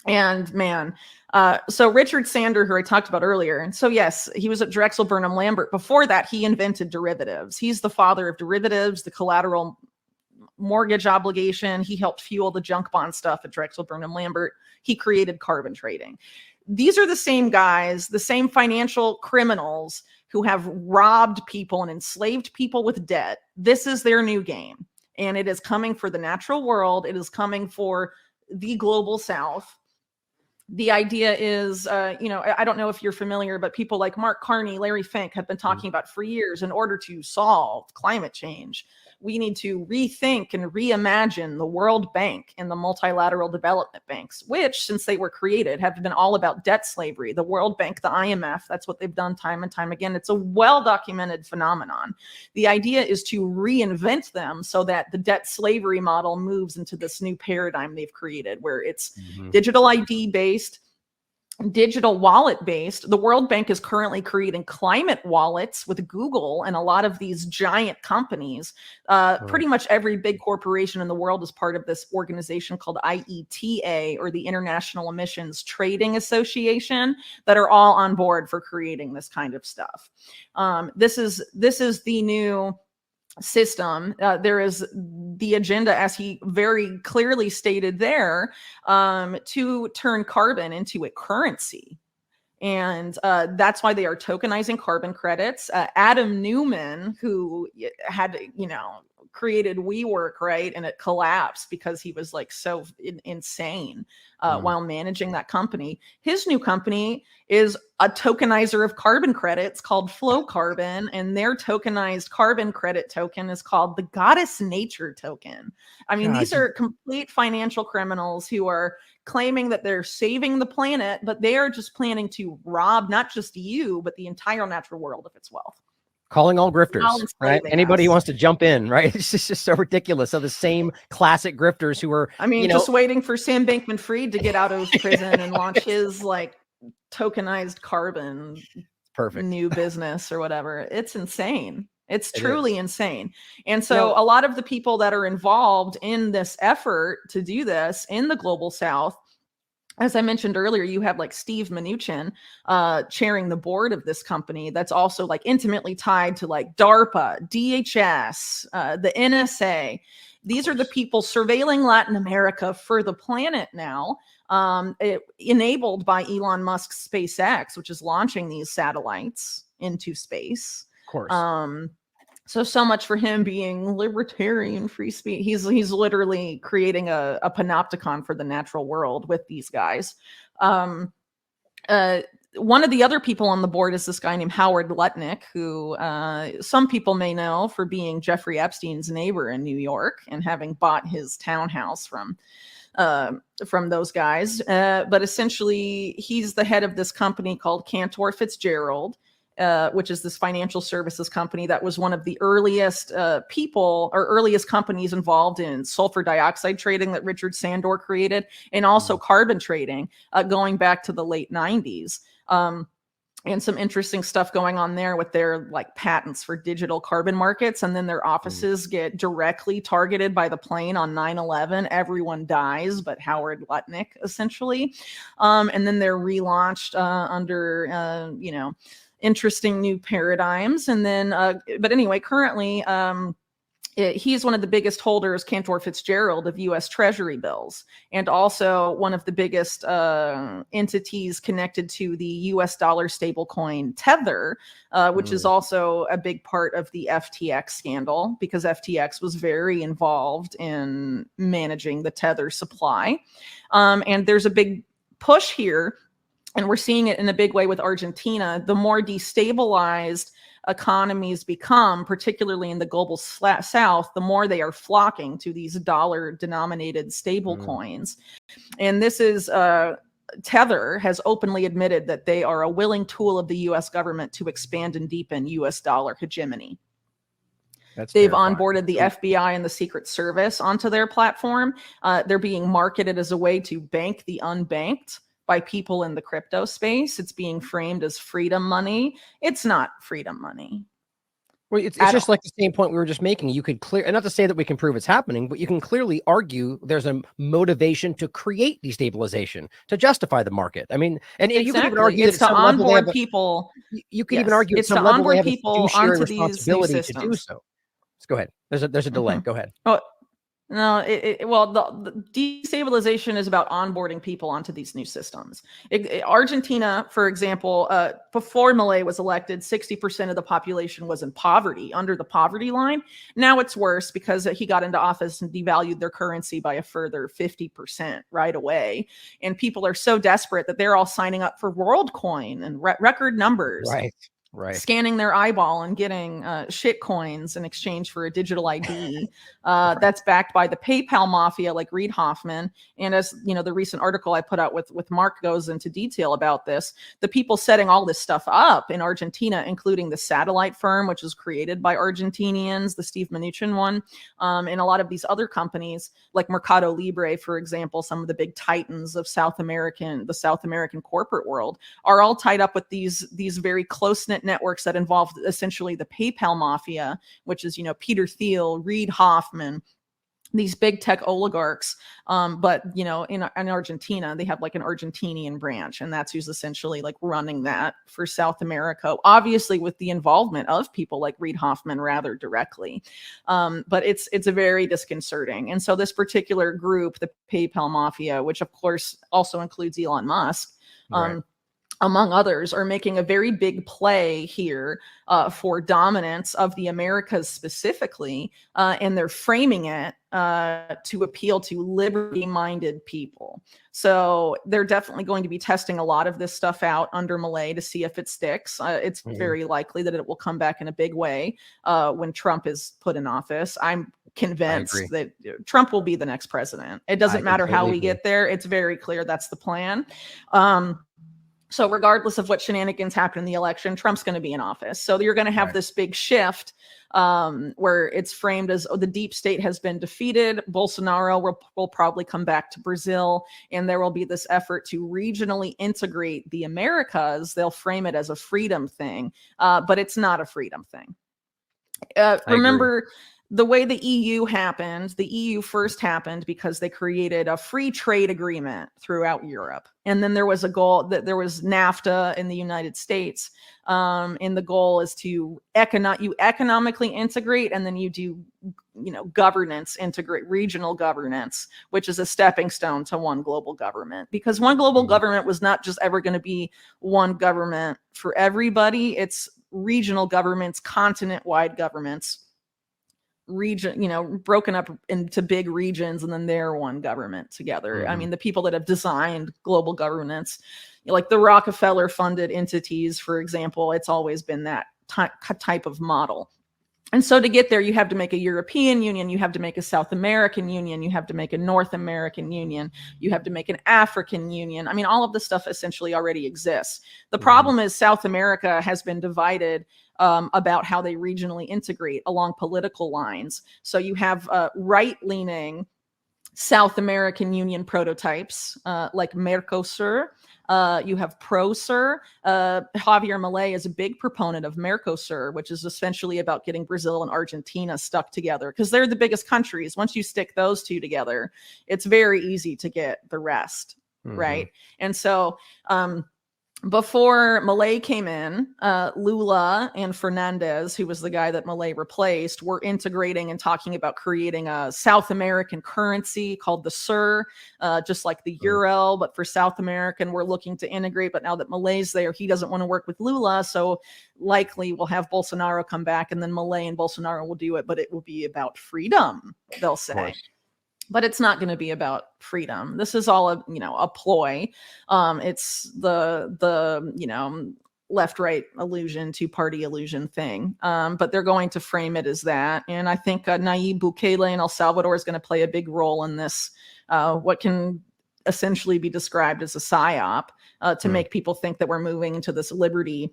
And man, so Richard Sanders, who I talked about earlier, and so yes, he was at Drexel Burnham Lambert. Before that, he invented derivatives. He's the father of derivatives, the collateral mortgage obligation. He helped fuel the junk bond stuff at Drexel Burnham Lambert. He created carbon trading. These are the same guys, the same financial criminals who have robbed people and enslaved people with debt. This is their new game. And it is coming for the natural world. It is coming for the global south. The idea is, I don't know if you're familiar, but people like Mark Carney, Larry Fink have been talking about for years, in order to solve climate change, we need to rethink and reimagine the World Bank and the multilateral development banks, which, since they were created, have been all about debt slavery. The World Bank, the IMF, that's what they've done time and time again. It's a well-documented phenomenon. The idea is to reinvent them so that the debt slavery model moves into this new paradigm they've created, where it's digital ID based, digital wallet based. The World Bank is currently creating climate wallets with Google and a lot of these giant companies. Pretty much every big corporation in the world is part of this organization called IETA, or the International Emissions Trading Association, that are all on board for creating this kind of stuff. This is the new system. There is the agenda, as he very clearly stated there, to turn carbon into a currency. And that's why they are tokenizing carbon credits. Adam Newman, who had, created WeWork, right? And it collapsed because he was like so insane while managing that company. His new company is a tokenizer of carbon credits called Flow Carbon, and their tokenized carbon credit token is called the Goddess Nature token. I mean, these are complete financial criminals who are claiming that they're saving the planet, but they are just planning to rob not just you, but the entire natural world of its wealth. Calling all grifters, While right? enslaving Anybody who us. wants to jump in, right? It's just so ridiculous. So the same classic grifters who are, I mean, just waiting for Sam Bankman-Fried to get out of prison and launch his like tokenized carbon perfect new business or whatever. It's insane. It's It truly is. insane. And so a lot of the people that are involved in this effort to do this in the global South, as I mentioned earlier, you have like Steve Mnuchin chairing the board of this company that's also like intimately tied to like DARPA, DHS, the NSA. These are the people surveilling Latin America for the planet now, enabled by Elon Musk's SpaceX, which is launching these satellites into space. Of course. So much for him being libertarian free speech. He's literally creating a panopticon for the natural world with these guys. One of the other people on the board is this guy named Howard Lutnick, who some people may know for being Jeffrey Epstein's neighbor in New York and having bought his townhouse from those guys. But essentially, he's the head of this company called Cantor Fitzgerald, which is this financial services company that was one of the earliest earliest companies involved in sulfur dioxide trading that Richard Sandor created, and also carbon trading going back to the late 90s. And some interesting stuff going on there with their like patents for digital carbon markets. And then their offices get directly targeted by the plane on 9/11. Everyone dies, but Howard Lutnick, essentially. And then they're relaunched under, interesting new paradigms. And then, but anyway, currently, he's one of the biggest holders, Cantor Fitzgerald, of U.S. Treasury bills, and also one of the biggest entities connected to the U.S. dollar stablecoin Tether, which is also a big part of the FTX scandal, because FTX was very involved in managing the Tether supply. And there's a big push here, and we're seeing it in a big way with Argentina. The more destabilized economies become, particularly in the global South, the more they are flocking to these dollar-denominated stable coins. And this is Tether has openly admitted that they are a willing tool of the U.S. government to expand and deepen U.S. dollar hegemony. They've onboarded the FBI and the Secret Service onto their platform. They're being marketed as a way to bank the unbanked by people in the crypto space. It's being framed as freedom money. It's not freedom money. Well, it's just like the same point we were just making. You could and not to say that we can prove it's happening, but you can clearly argue there's a motivation to create destabilization to justify the market. I mean, and exactly. You could even argue it's that to onboard people. You could even argue at some level they have a fiduciary responsibility to do so. Let's go ahead. There's a delay. Go ahead. Oh. No, the destabilization is about onboarding people onto these new systems. Argentina, for example, before Milei was elected, 60% of the population was in poverty, under the poverty line. Now it's worse because he got into office and devalued their currency by a further 50% right away. And people are so desperate that they're all signing up for WorldCoin and record numbers. Right. Scanning their eyeball and getting shit coins in exchange for a digital ID that's backed by the PayPal mafia like Reid Hoffman. And as you know, the recent article I put out with Mark goes into detail about this. The people setting all this stuff up in Argentina, including the satellite firm, which was created by Argentinians, the Steve Mnuchin one, and a lot of these other companies like Mercado Libre, for example, some of the big titans of the South American corporate world are all tied up with these very close-knit networks that involve essentially the PayPal mafia, which is, Peter Thiel, Reid Hoffman, these big tech oligarchs. But, in Argentina, they have like an Argentinian branch, and that's who's essentially like running that for South America, obviously with the involvement of people like Reid Hoffman rather directly. But it's a very disconcerting. And so this particular group, the PayPal mafia, which of course also includes Elon Musk, among others, are making a very big play here for dominance of the Americas specifically, and they're framing it to appeal to liberty-minded people. So they're definitely going to be testing a lot of this stuff out under Milei to see if it sticks. It's very likely that it will come back in a big way when Trump is put in office. I'm convinced that Trump will be the next president. It doesn't matter how we get there. It's very clear that's the plan. So regardless of what shenanigans happen in the election, Trump's going to be in office. So you're going to have this big shift where it's framed as, oh, the deep state has been defeated. Bolsonaro will probably come back to Brazil, and there will be this effort to regionally integrate the Americas. They'll frame it as a freedom thing, but it's not a freedom thing. Remember, the way the EU happened, the EU first happened because they created a free trade agreement throughout Europe. And then there was a goal that there was NAFTA in the United States. And the goal is to you economically integrate, and then you do, governance, integrate regional governance, which is a stepping stone to one global government. Because one global government was not just ever going to be one government for everybody. It's regional governments, continent-wide governments, broken up into big regions, and then they're one government together. I mean, the people that have designed global governance, like the Rockefeller funded entities, for example, it's always been that type of model. And so to get there, you have to make a European Union, you have to make a South American Union, you have to make a North American Union, you have to make an African Union. I mean, all of this stuff essentially already exists. The problem is South America has been divided about how they regionally integrate along political lines. So you have right-leaning South American Union prototypes like Mercosur. You have Prosur. Javier Milei is a big proponent of Mercosur, which is essentially about getting Brazil and Argentina stuck together because they're the biggest countries. Once you stick those two together, it's very easy to get the rest, right? And so before Milei came in, Lula and Fernandez, who was the guy that Milei replaced, were integrating and talking about creating a South American currency called the SUR, just like the euro, but for South American, we're looking to integrate. But now that Milei's there, he doesn't want to work with Lula, so likely we'll have Bolsonaro come back, and then Milei and Bolsonaro will do it, but it will be about freedom, they'll say. But it's not going to be about freedom. This is all a ploy. It's the left-right illusion, two-party illusion thing. But they're going to frame it as that. And I think Nayib Bukele in El Salvador is going to play a big role in this, what can essentially be described as a psyop to make people think that we're moving into this liberty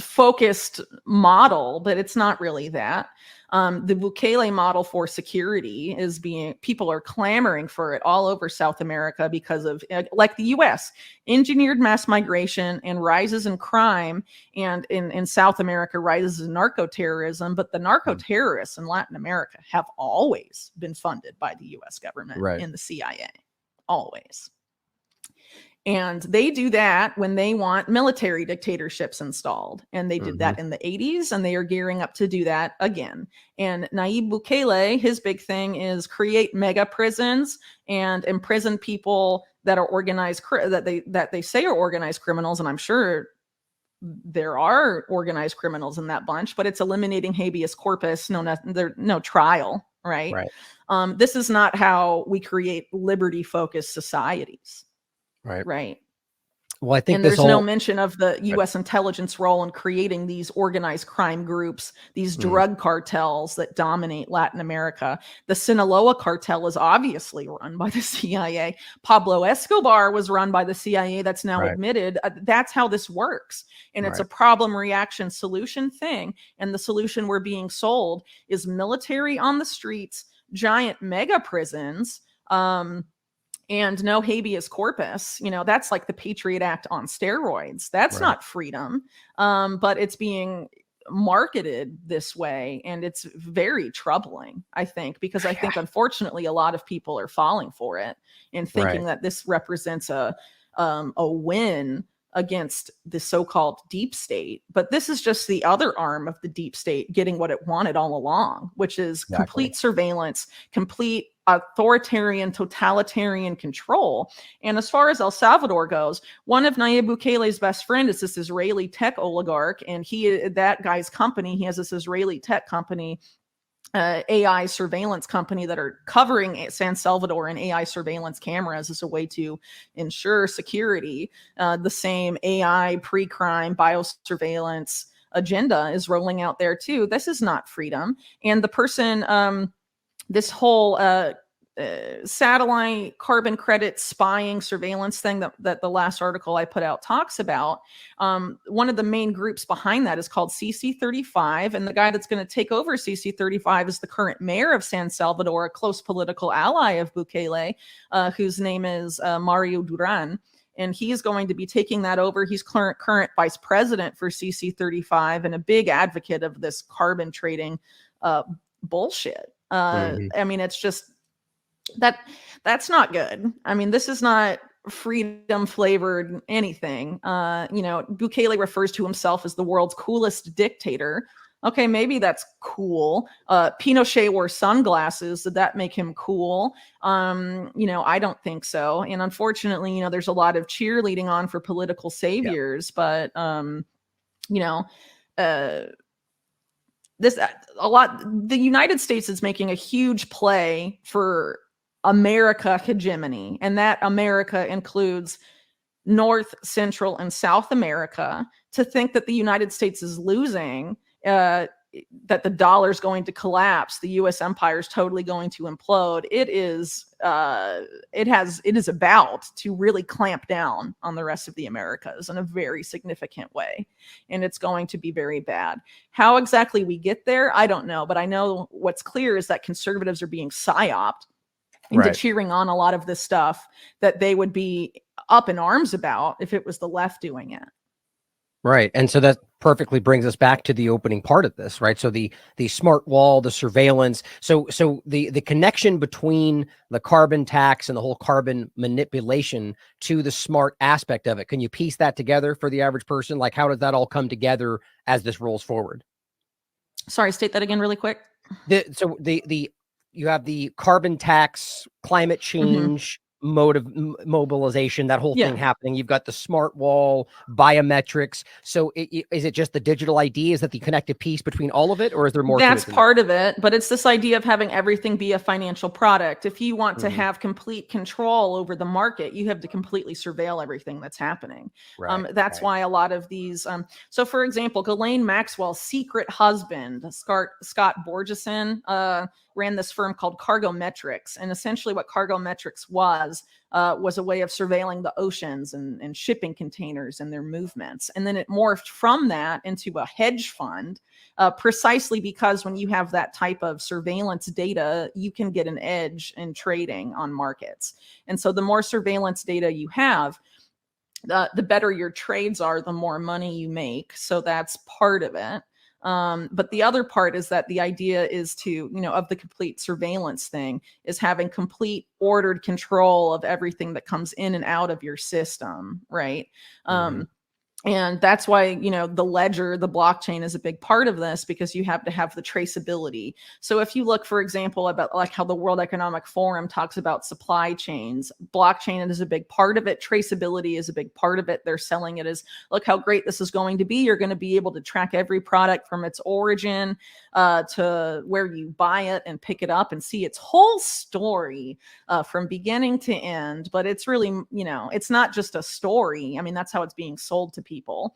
focused model, but it's not really that. The Bukele model for security is people are clamoring for it all over South America because of, like the US, engineered mass migration and rises in crime, and in South America, rises in narco-terrorism. But the narco-terrorists in Latin America have always been funded by the US government and the CIA, always. And they do that when they want military dictatorships installed. And they did that in the 80s, and they are gearing up to do that again. And Nayib Bukele, his big thing is create mega prisons and imprison people that are organized, that they say are organized criminals. And I'm sure there are organized criminals in that bunch, but it's eliminating habeas corpus, no trial, right? This is not how we create liberty-focused societies. Right. Well, I think there's no mention of the U.S. intelligence role in creating these organized crime groups, these drug cartels that dominate Latin America. The Sinaloa cartel is obviously run by the CIA. Pablo Escobar was run by the CIA. That's now admitted. That's how this works. And it's a problem, reaction, solution thing. And the solution we're being sold is military on the streets, giant mega prisons, and no habeas corpus. That's like the Patriot Act on steroids. That's not freedom, but it's being marketed this way, and it's very troubling, I think, because I think unfortunately a lot of people are falling for it and thinking that this represents a win against the so-called deep state. But this is just the other arm of the deep state getting what it wanted all along, which is complete surveillance, complete authoritarian, totalitarian control. And as far as El Salvador goes, one of Nayib Bukele's best friend is this Israeli tech oligarch, and that guy's company, he has this Israeli tech company, AI surveillance company, that are covering San Salvador and AI surveillance cameras as a way to ensure security. The same AI pre-crime biosurveillance agenda is rolling out there too. This is not freedom. And the person, this whole satellite carbon credit spying surveillance thing that the last article I put out talks about, one of the main groups behind that is called CC35, and the guy that's going to take over CC35 is the current mayor of San Salvador, a close political ally of Bukele, whose name is Mario Duran. And he's going to be taking that over. He's current vice president for CC35 and a big advocate of this carbon trading bullshit. I mean, it's just that's not good. I mean, this is not freedom flavored anything. Bukele refers to himself as the world's coolest dictator. Okay, maybe that's cool. Pinochet wore sunglasses. Did that make him cool? I don't think so. And unfortunately, there's a lot of cheerleading on for political saviors, but the United States is making a huge play for America hegemony, and that America includes North, Central, and South America. To think that the United States is losing, that the dollar's going to collapse, the U.S. empire is totally going to implode. It is about to really clamp down on the rest of the Americas in a very significant way, and it's going to be very bad. How exactly we get there, I don't know, but I know what's clear is that conservatives are being psyoped into cheering on a lot of this stuff that they would be up in arms about if it was the left doing it. Right. And so that perfectly brings us back to the opening part of this, right? So the smart wall, the surveillance. So the connection between the carbon tax and the whole carbon manipulation to the smart aspect of it. Can you piece that together for the average person? Like, how does that all come together as this rolls forward? Sorry, state that again really quick. You have the carbon tax, climate change, mode of mobilization, that whole thing happening. You've got the smart wall, biometrics. So is it just the digital ID? Is that the connective piece between all of it, or is there more? That's part of it, but it's this idea of having everything be a financial product. If you want to have complete control over the market, you have to completely surveil everything that's happening. That's why a lot of these, so for example, Ghislaine Maxwell's secret husband, Scott Borgeson, ran this firm called Cargometrics. And essentially what Cargometrics was a way of surveilling the oceans and shipping containers and their movements. And then it morphed from that into a hedge fund, precisely because when you have that type of surveillance data, you can get an edge in trading on markets. And so the more surveillance data you have, the better your trades are, the more money you make. So that's part of it. But the other part is that the idea is to, of the complete surveillance thing is having complete ordered control of everything that comes in and out of your system. Right. And that's why, the ledger, the blockchain is a big part of this, because you have to have the traceability. So if you look, for example, about like how the World Economic Forum talks about supply chains, blockchain is a big part of it. Traceability is a big part of it. They're selling it as, look how great this is going to be. You're going to be able to track every product from its origin to where you buy it and pick it up and see its whole story from beginning to end. But it's really, it's not just a story. I mean, that's how it's being sold to people,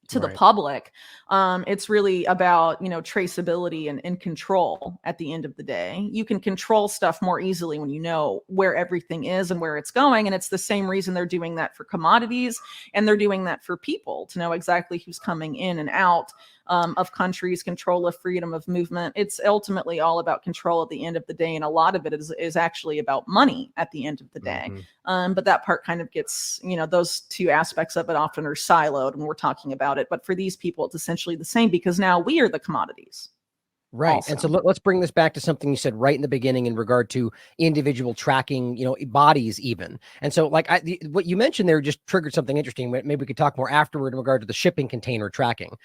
to the public. It's really about, traceability and control at the end of the day. You can control stuff more easily when you know where everything is and where it's going. And it's the same reason they're doing that for commodities, and they're doing that for people, to know exactly who's coming in and out of countries, control of freedom of movement. It's ultimately all about control at the end of the day. And a lot of it is actually about money at the end of the day. But that part kind of gets, those two aspects of it often are siloed when we're talking about it. But for these people, it's essentially the same, because now we are the commodities. Right. Also. And so let's bring this back to something you said right in the beginning in regard to individual tracking, bodies even. And so like what you mentioned there just triggered something interesting. Maybe we could talk more afterward in regard to the shipping container tracking.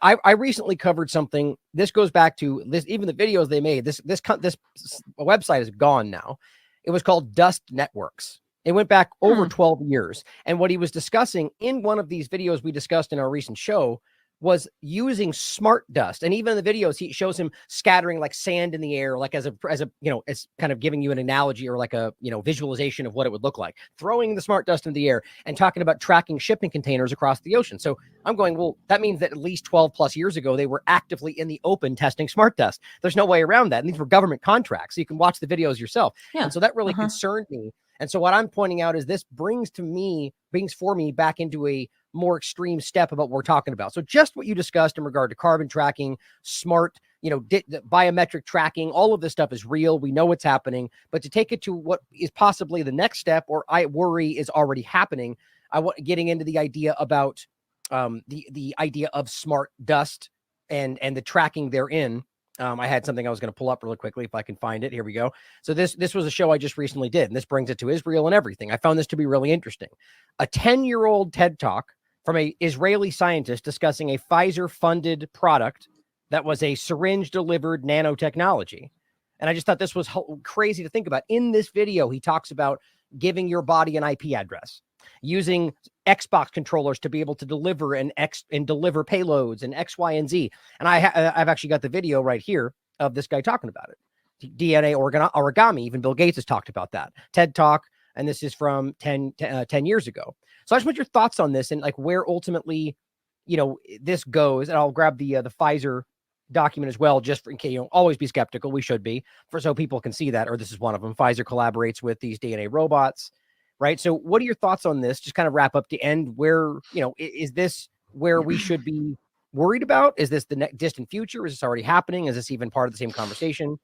I recently covered something. This goes back to this, even the videos they made. This website is gone now. It was called Dust Networks. It went back over 12 years. And what he was discussing in one of these videos we discussed in our recent show was using smart dust. And even in the videos, he shows him scattering like sand in the air, like as a, as kind of giving you an analogy or like a, visualization of what it would look like, throwing the smart dust in the air and talking about tracking shipping containers across the ocean. So I'm going, well, that means that at least 12 plus years ago, they were actively in the open testing smart dust. There's no way around that. And these were government contracts. So you can watch the videos yourself. Yeah. And so that really concerned me. And so what I'm pointing out is this brings for me back into a more extreme step about what we're talking about. So just what you discussed in regard to carbon tracking, smart, biometric tracking, all of this stuff is real. We know what's happening, but to take it to what is possibly the next step, or I worry is already happening, I want getting into the idea about the idea of smart dust and the tracking therein. I had something I was going to pull up really quickly if I can find it. Here we go. So this was a show I just recently did, and this brings it to Israel and everything. I found this to be really interesting. A 10-year-old TED Talk from an Israeli scientist discussing a Pfizer-funded product that was a syringe-delivered nanotechnology. And I just thought this was crazy to think about. In this video, he talks about giving your body an IP address, using Xbox controllers to be able to deliver and deliver payloads and X, Y, and Z. And I've actually got the video right here of this guy talking about it. DNA origami. Even Bill Gates has talked about that. TED Talk. And this is from 10 years ago. So I just want your thoughts on this and like where ultimately, this goes. And I'll grab the Pfizer document as well, just for in case, always be skeptical. We should be, so people can see that, or this is one of them. Pfizer collaborates with these DNA robots, right? So what are your thoughts on this? Just kind of wrap up the end where, is this where we should be worried about? Is this the distant future? Is this already happening? Is this even part of the same conversation?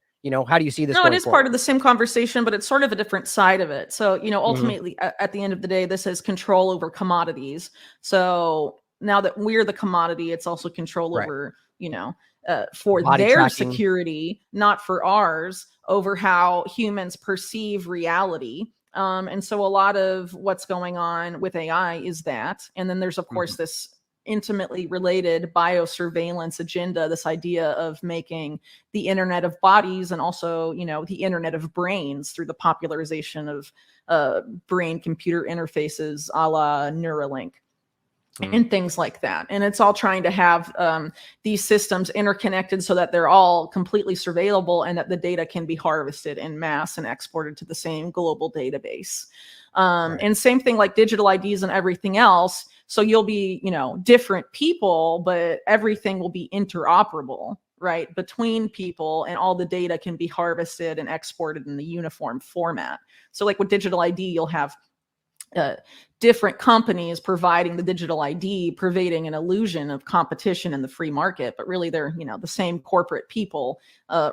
How do you see this? No, it is part of the same conversation, but it's sort of a different side of it. So, ultimately, at the end of the day, this is control over commodities. So now that we're the commodity, it's also control over, for body their tracking. security, not for ours, over how humans perceive reality. And so a lot of what's going on with AI is that. And then there's, of course, this intimately related biosurveillance agenda, this idea of making the internet of bodies and also, the internet of brains through the popularization of brain computer interfaces a la Neuralink and things like that. And it's all trying to have these systems interconnected so that they're all completely surveillable and that the data can be harvested en masse and exported to the same global database. And same thing like digital IDs and everything else. So you'll be, different people, but everything will be interoperable, right, between people, and all the data can be harvested and exported in the uniform format. So like with digital ID, you'll have different companies providing the digital ID, pervading an illusion of competition in the free market, but really they're, the same corporate people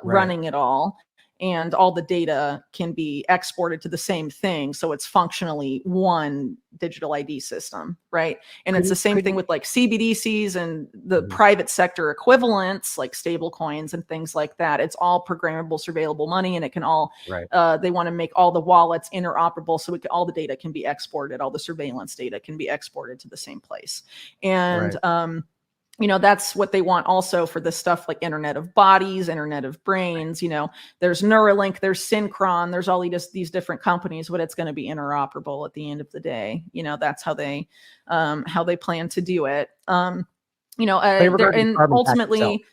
running it all. And all the data can be exported to the same thing. So it's functionally one digital ID system, right? And it's the same thing with like CBDCs and the private sector equivalents, like stable coins and things like that. It's all programmable, surveillable money, and it can all, they want to make all the wallets interoperable so all the data can be exported, all the surveillance data can be exported to the same place. And, that's what they want also for this stuff like Internet of Bodies, Internet of Brains. There's Neuralink, there's Synchron, there's all these different companies, but it's going to be interoperable at the end of the day. That's how they plan to do it. And ultimately,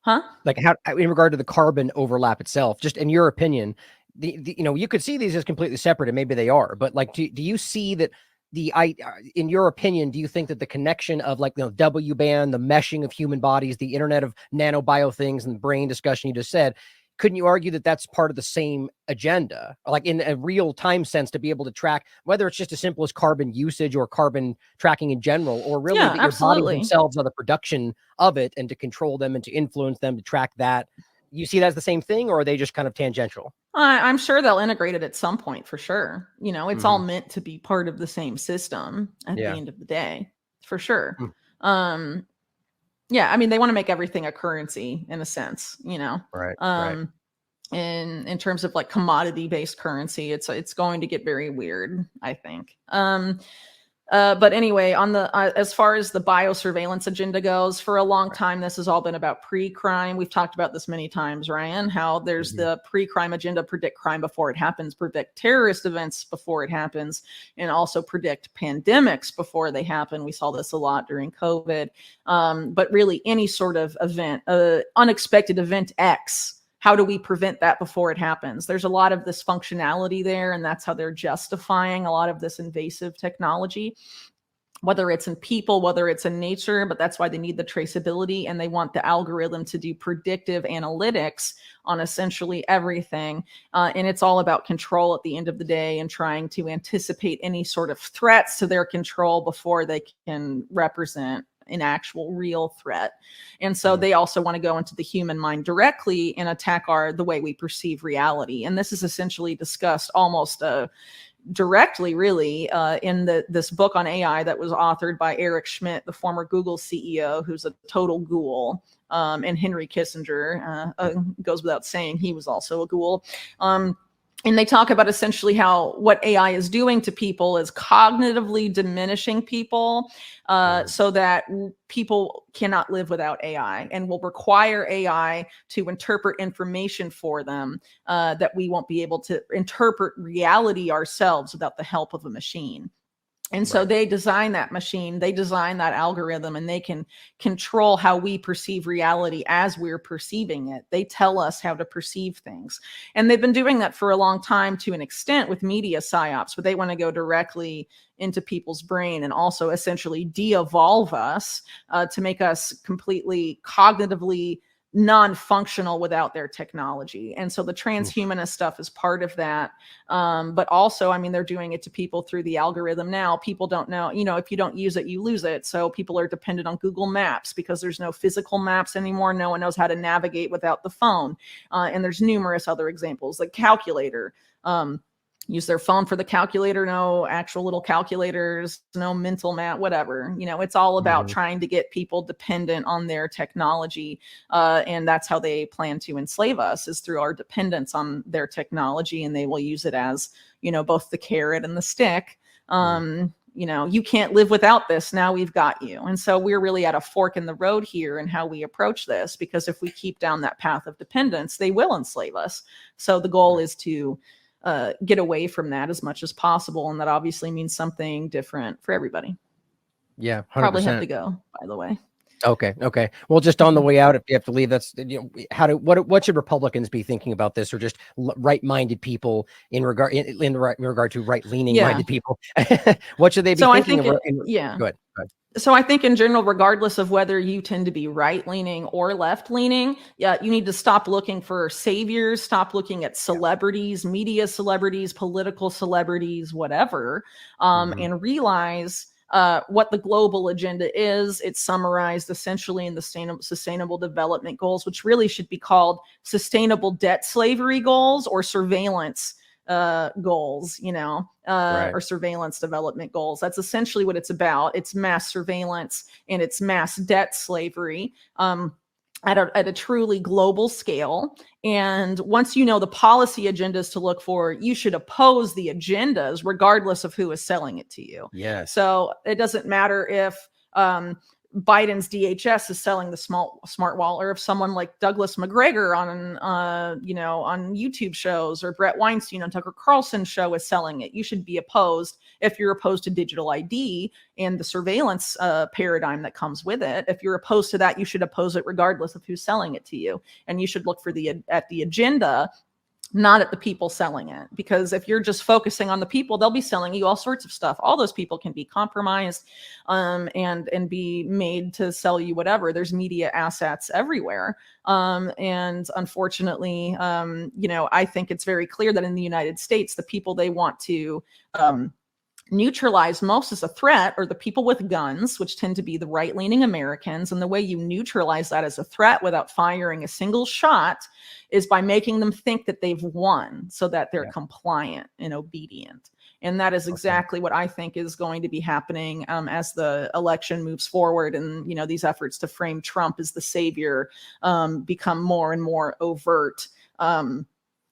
like how in regard to the carbon overlap itself, just in your opinion, you could see these as completely separate, and maybe they are, but like, do you see that? In your opinion, do you think that the connection of like the W band, the meshing of human bodies, the internet of nanobio things, and the brain discussion you just said, couldn't you argue that that's part of the same agenda, like in a real time sense, to be able to track whether it's just as simple as carbon usage or carbon tracking in general, or really that your bodies themselves are the production of it, and to control them and to influence them to track that? You see that as the same thing, or are they just kind of tangential? I'm sure they'll integrate it at some point for sure. It's all meant to be part of the same system at the end of the day, for sure. Yeah, I mean, they want to make everything a currency in a sense, right. In terms of like commodity based currency, it's going to get very weird, I think. But anyway, on the as far as the biosurveillance agenda goes, for a long time, this has all been about pre-crime. We've talked about this many times, Ryan, how there's the pre-crime agenda, predict crime before it happens, predict terrorist events before it happens, and also predict pandemics before they happen. We saw this a lot during COVID. But really, any sort of event, unexpected event X, how do we prevent that before it happens? There's a lot of this functionality there, and that's how they're justifying a lot of this invasive technology, whether it's in people, whether it's in nature, but that's why they need the traceability, and they want the algorithm to do predictive analytics on essentially everything. And it's all about control at the end of the day and trying to anticipate any sort of threats to their control before they can represent an actual real threat. And so they also want to go into the human mind directly and attack the way we perceive reality. And this is essentially discussed almost directly, really, in this book on AI that was authored by Eric Schmidt, the former Google CEO, who's a total ghoul, and Henry Kissinger, goes without saying, he was also a ghoul. And they talk about essentially how what AI is doing to people is cognitively diminishing people, so that people cannot live without AI, and will require AI to interpret information for them, that we won't be able to interpret reality ourselves without the help of a machine. And so they design that machine, they design that algorithm, and they can control how we perceive reality as we're perceiving it. They tell us how to perceive things. And they've been doing that for a long time to an extent with media psyops, but they want to go directly into people's brain and also essentially de-evolve us, to make us completely cognitively non-functional without their technology. And so the transhumanist stuff is part of that. But also, I mean, they're doing it to people through the algorithm now. People don't know, if you don't use it, you lose it. So people are dependent on Google Maps because there's no physical maps anymore. No one knows how to navigate without the phone. And there's numerous other examples, like calculator. Use their phone for the calculator, no actual little calculators, no mental math, whatever. It's all about trying to get people dependent on their technology. And that's how they plan to enslave us, is through our dependence on their technology. And they will use it as, both the carrot and the stick. You can't live without this. Now we've got you. And so we're really at a fork in the road here in how we approach this, because if we keep down that path of dependence, they will enslave us. So the goal is to get away from that as much as possible. And that obviously means something different for everybody. Yeah. 100%. Probably have to go, by the way. Okay. Well, just on the way out, if you have to leave, that's, what should Republicans be thinking about this, or just right-minded people in regard to right-leaning minded people? What should they be thinking about? Go ahead. So I think in general, regardless of whether you tend to be right-leaning or left-leaning, you need to stop looking for saviors, stop looking at celebrities, media celebrities, political celebrities, whatever, and realize what the global agenda is. It's summarized essentially in the Sustainable Development Goals, which really should be called Sustainable Debt Slavery Goals or Surveillance goals, or surveillance development goals. That's essentially what it's about. It's mass surveillance and it's mass debt slavery at a truly global scale. And once you know the policy agendas to look for, you should oppose the agendas regardless of who is selling it to you. Yes. So it doesn't matter if Biden's DHS is selling the smart wall, or if someone like Douglas McGregor on YouTube shows, or Brett Weinstein on Tucker Carlson's show is selling it. You should be opposed if you're opposed to digital ID and the surveillance paradigm that comes with it. If you're opposed to that, you should oppose it regardless of who's selling it to you. And you should look for at the agenda, not at the people selling it. Because if you're just focusing on the people, they'll be selling you all sorts of stuff. All those people can be compromised and be made to sell you whatever. There's media assets everywhere. And unfortunately, I think it's very clear that in the United States, the people they want to neutralize most as a threat are the people with guns, which tend to be the right-leaning Americans. And the way you neutralize that as a threat without firing a single shot is by making them think that they've won, so that they're compliant and obedient. And that is exactly what I think is going to be happening as the election moves forward. And, these efforts to frame Trump as the savior become more and more overt.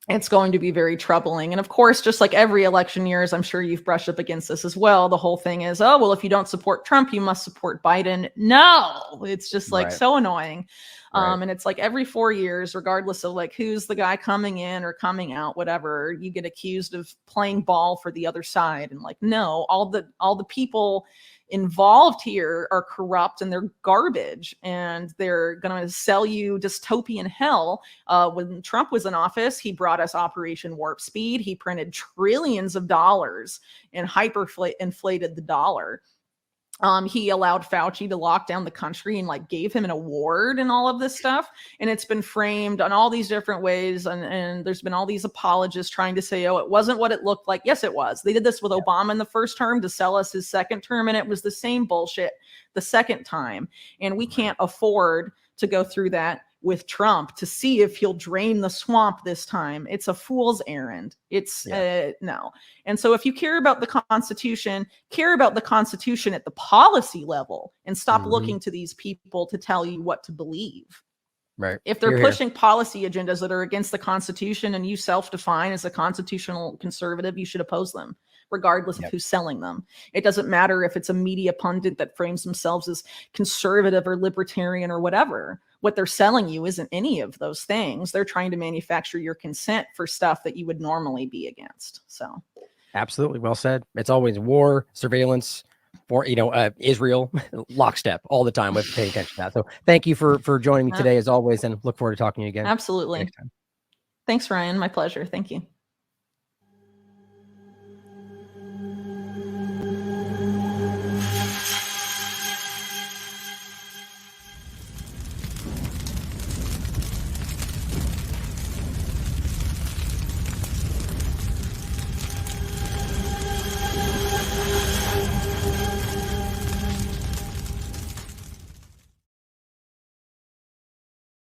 it's going to be very troubling. And of course, just like every election years, I'm sure you've brushed up against this as well. The whole thing is, oh, well, if you don't support Trump, you must support Biden. No, it's just like so annoying. And it's like every 4 years, regardless of like who's the guy coming in or coming out, whatever, you get accused of playing ball for the other side. And like, no, all the people involved here are corrupt and they're garbage, and they're going to sell you dystopian hell. When Trump was in office, he brought us Operation Warp Speed. He printed trillions of dollars and hyperinflated the dollar. He allowed Fauci to lock down the country and like gave him an award and all of this stuff. And it's been framed on all these different ways. And there's been all these apologists trying to say, oh, it wasn't what it looked like. Yes, it was. They did this with Obama in the first term to sell us his second term. And it was the same bullshit the second time. And we can't afford to go through that with Trump to see if he'll drain the swamp this time. It's a fool's errand. It's no. And so if you care about the Constitution, care about the Constitution at the policy level and stop looking to these people to tell you what to believe. Right. If they're pushing policy agendas that are against the Constitution and you self-define as a constitutional conservative, you should oppose them, regardless of who's selling them. It doesn't matter if it's a media pundit that frames themselves as conservative or libertarian or whatever. What they're selling you isn't any of those things. They're trying to manufacture your consent for stuff that you would normally be against. So absolutely well said. It's always war, surveillance, for Israel, lockstep all the time. We have to pay attention to that. So thank you for joining me today as always, and look forward to talking to you again. Absolutely. Next time. Thanks, Ryan. My pleasure. Thank you.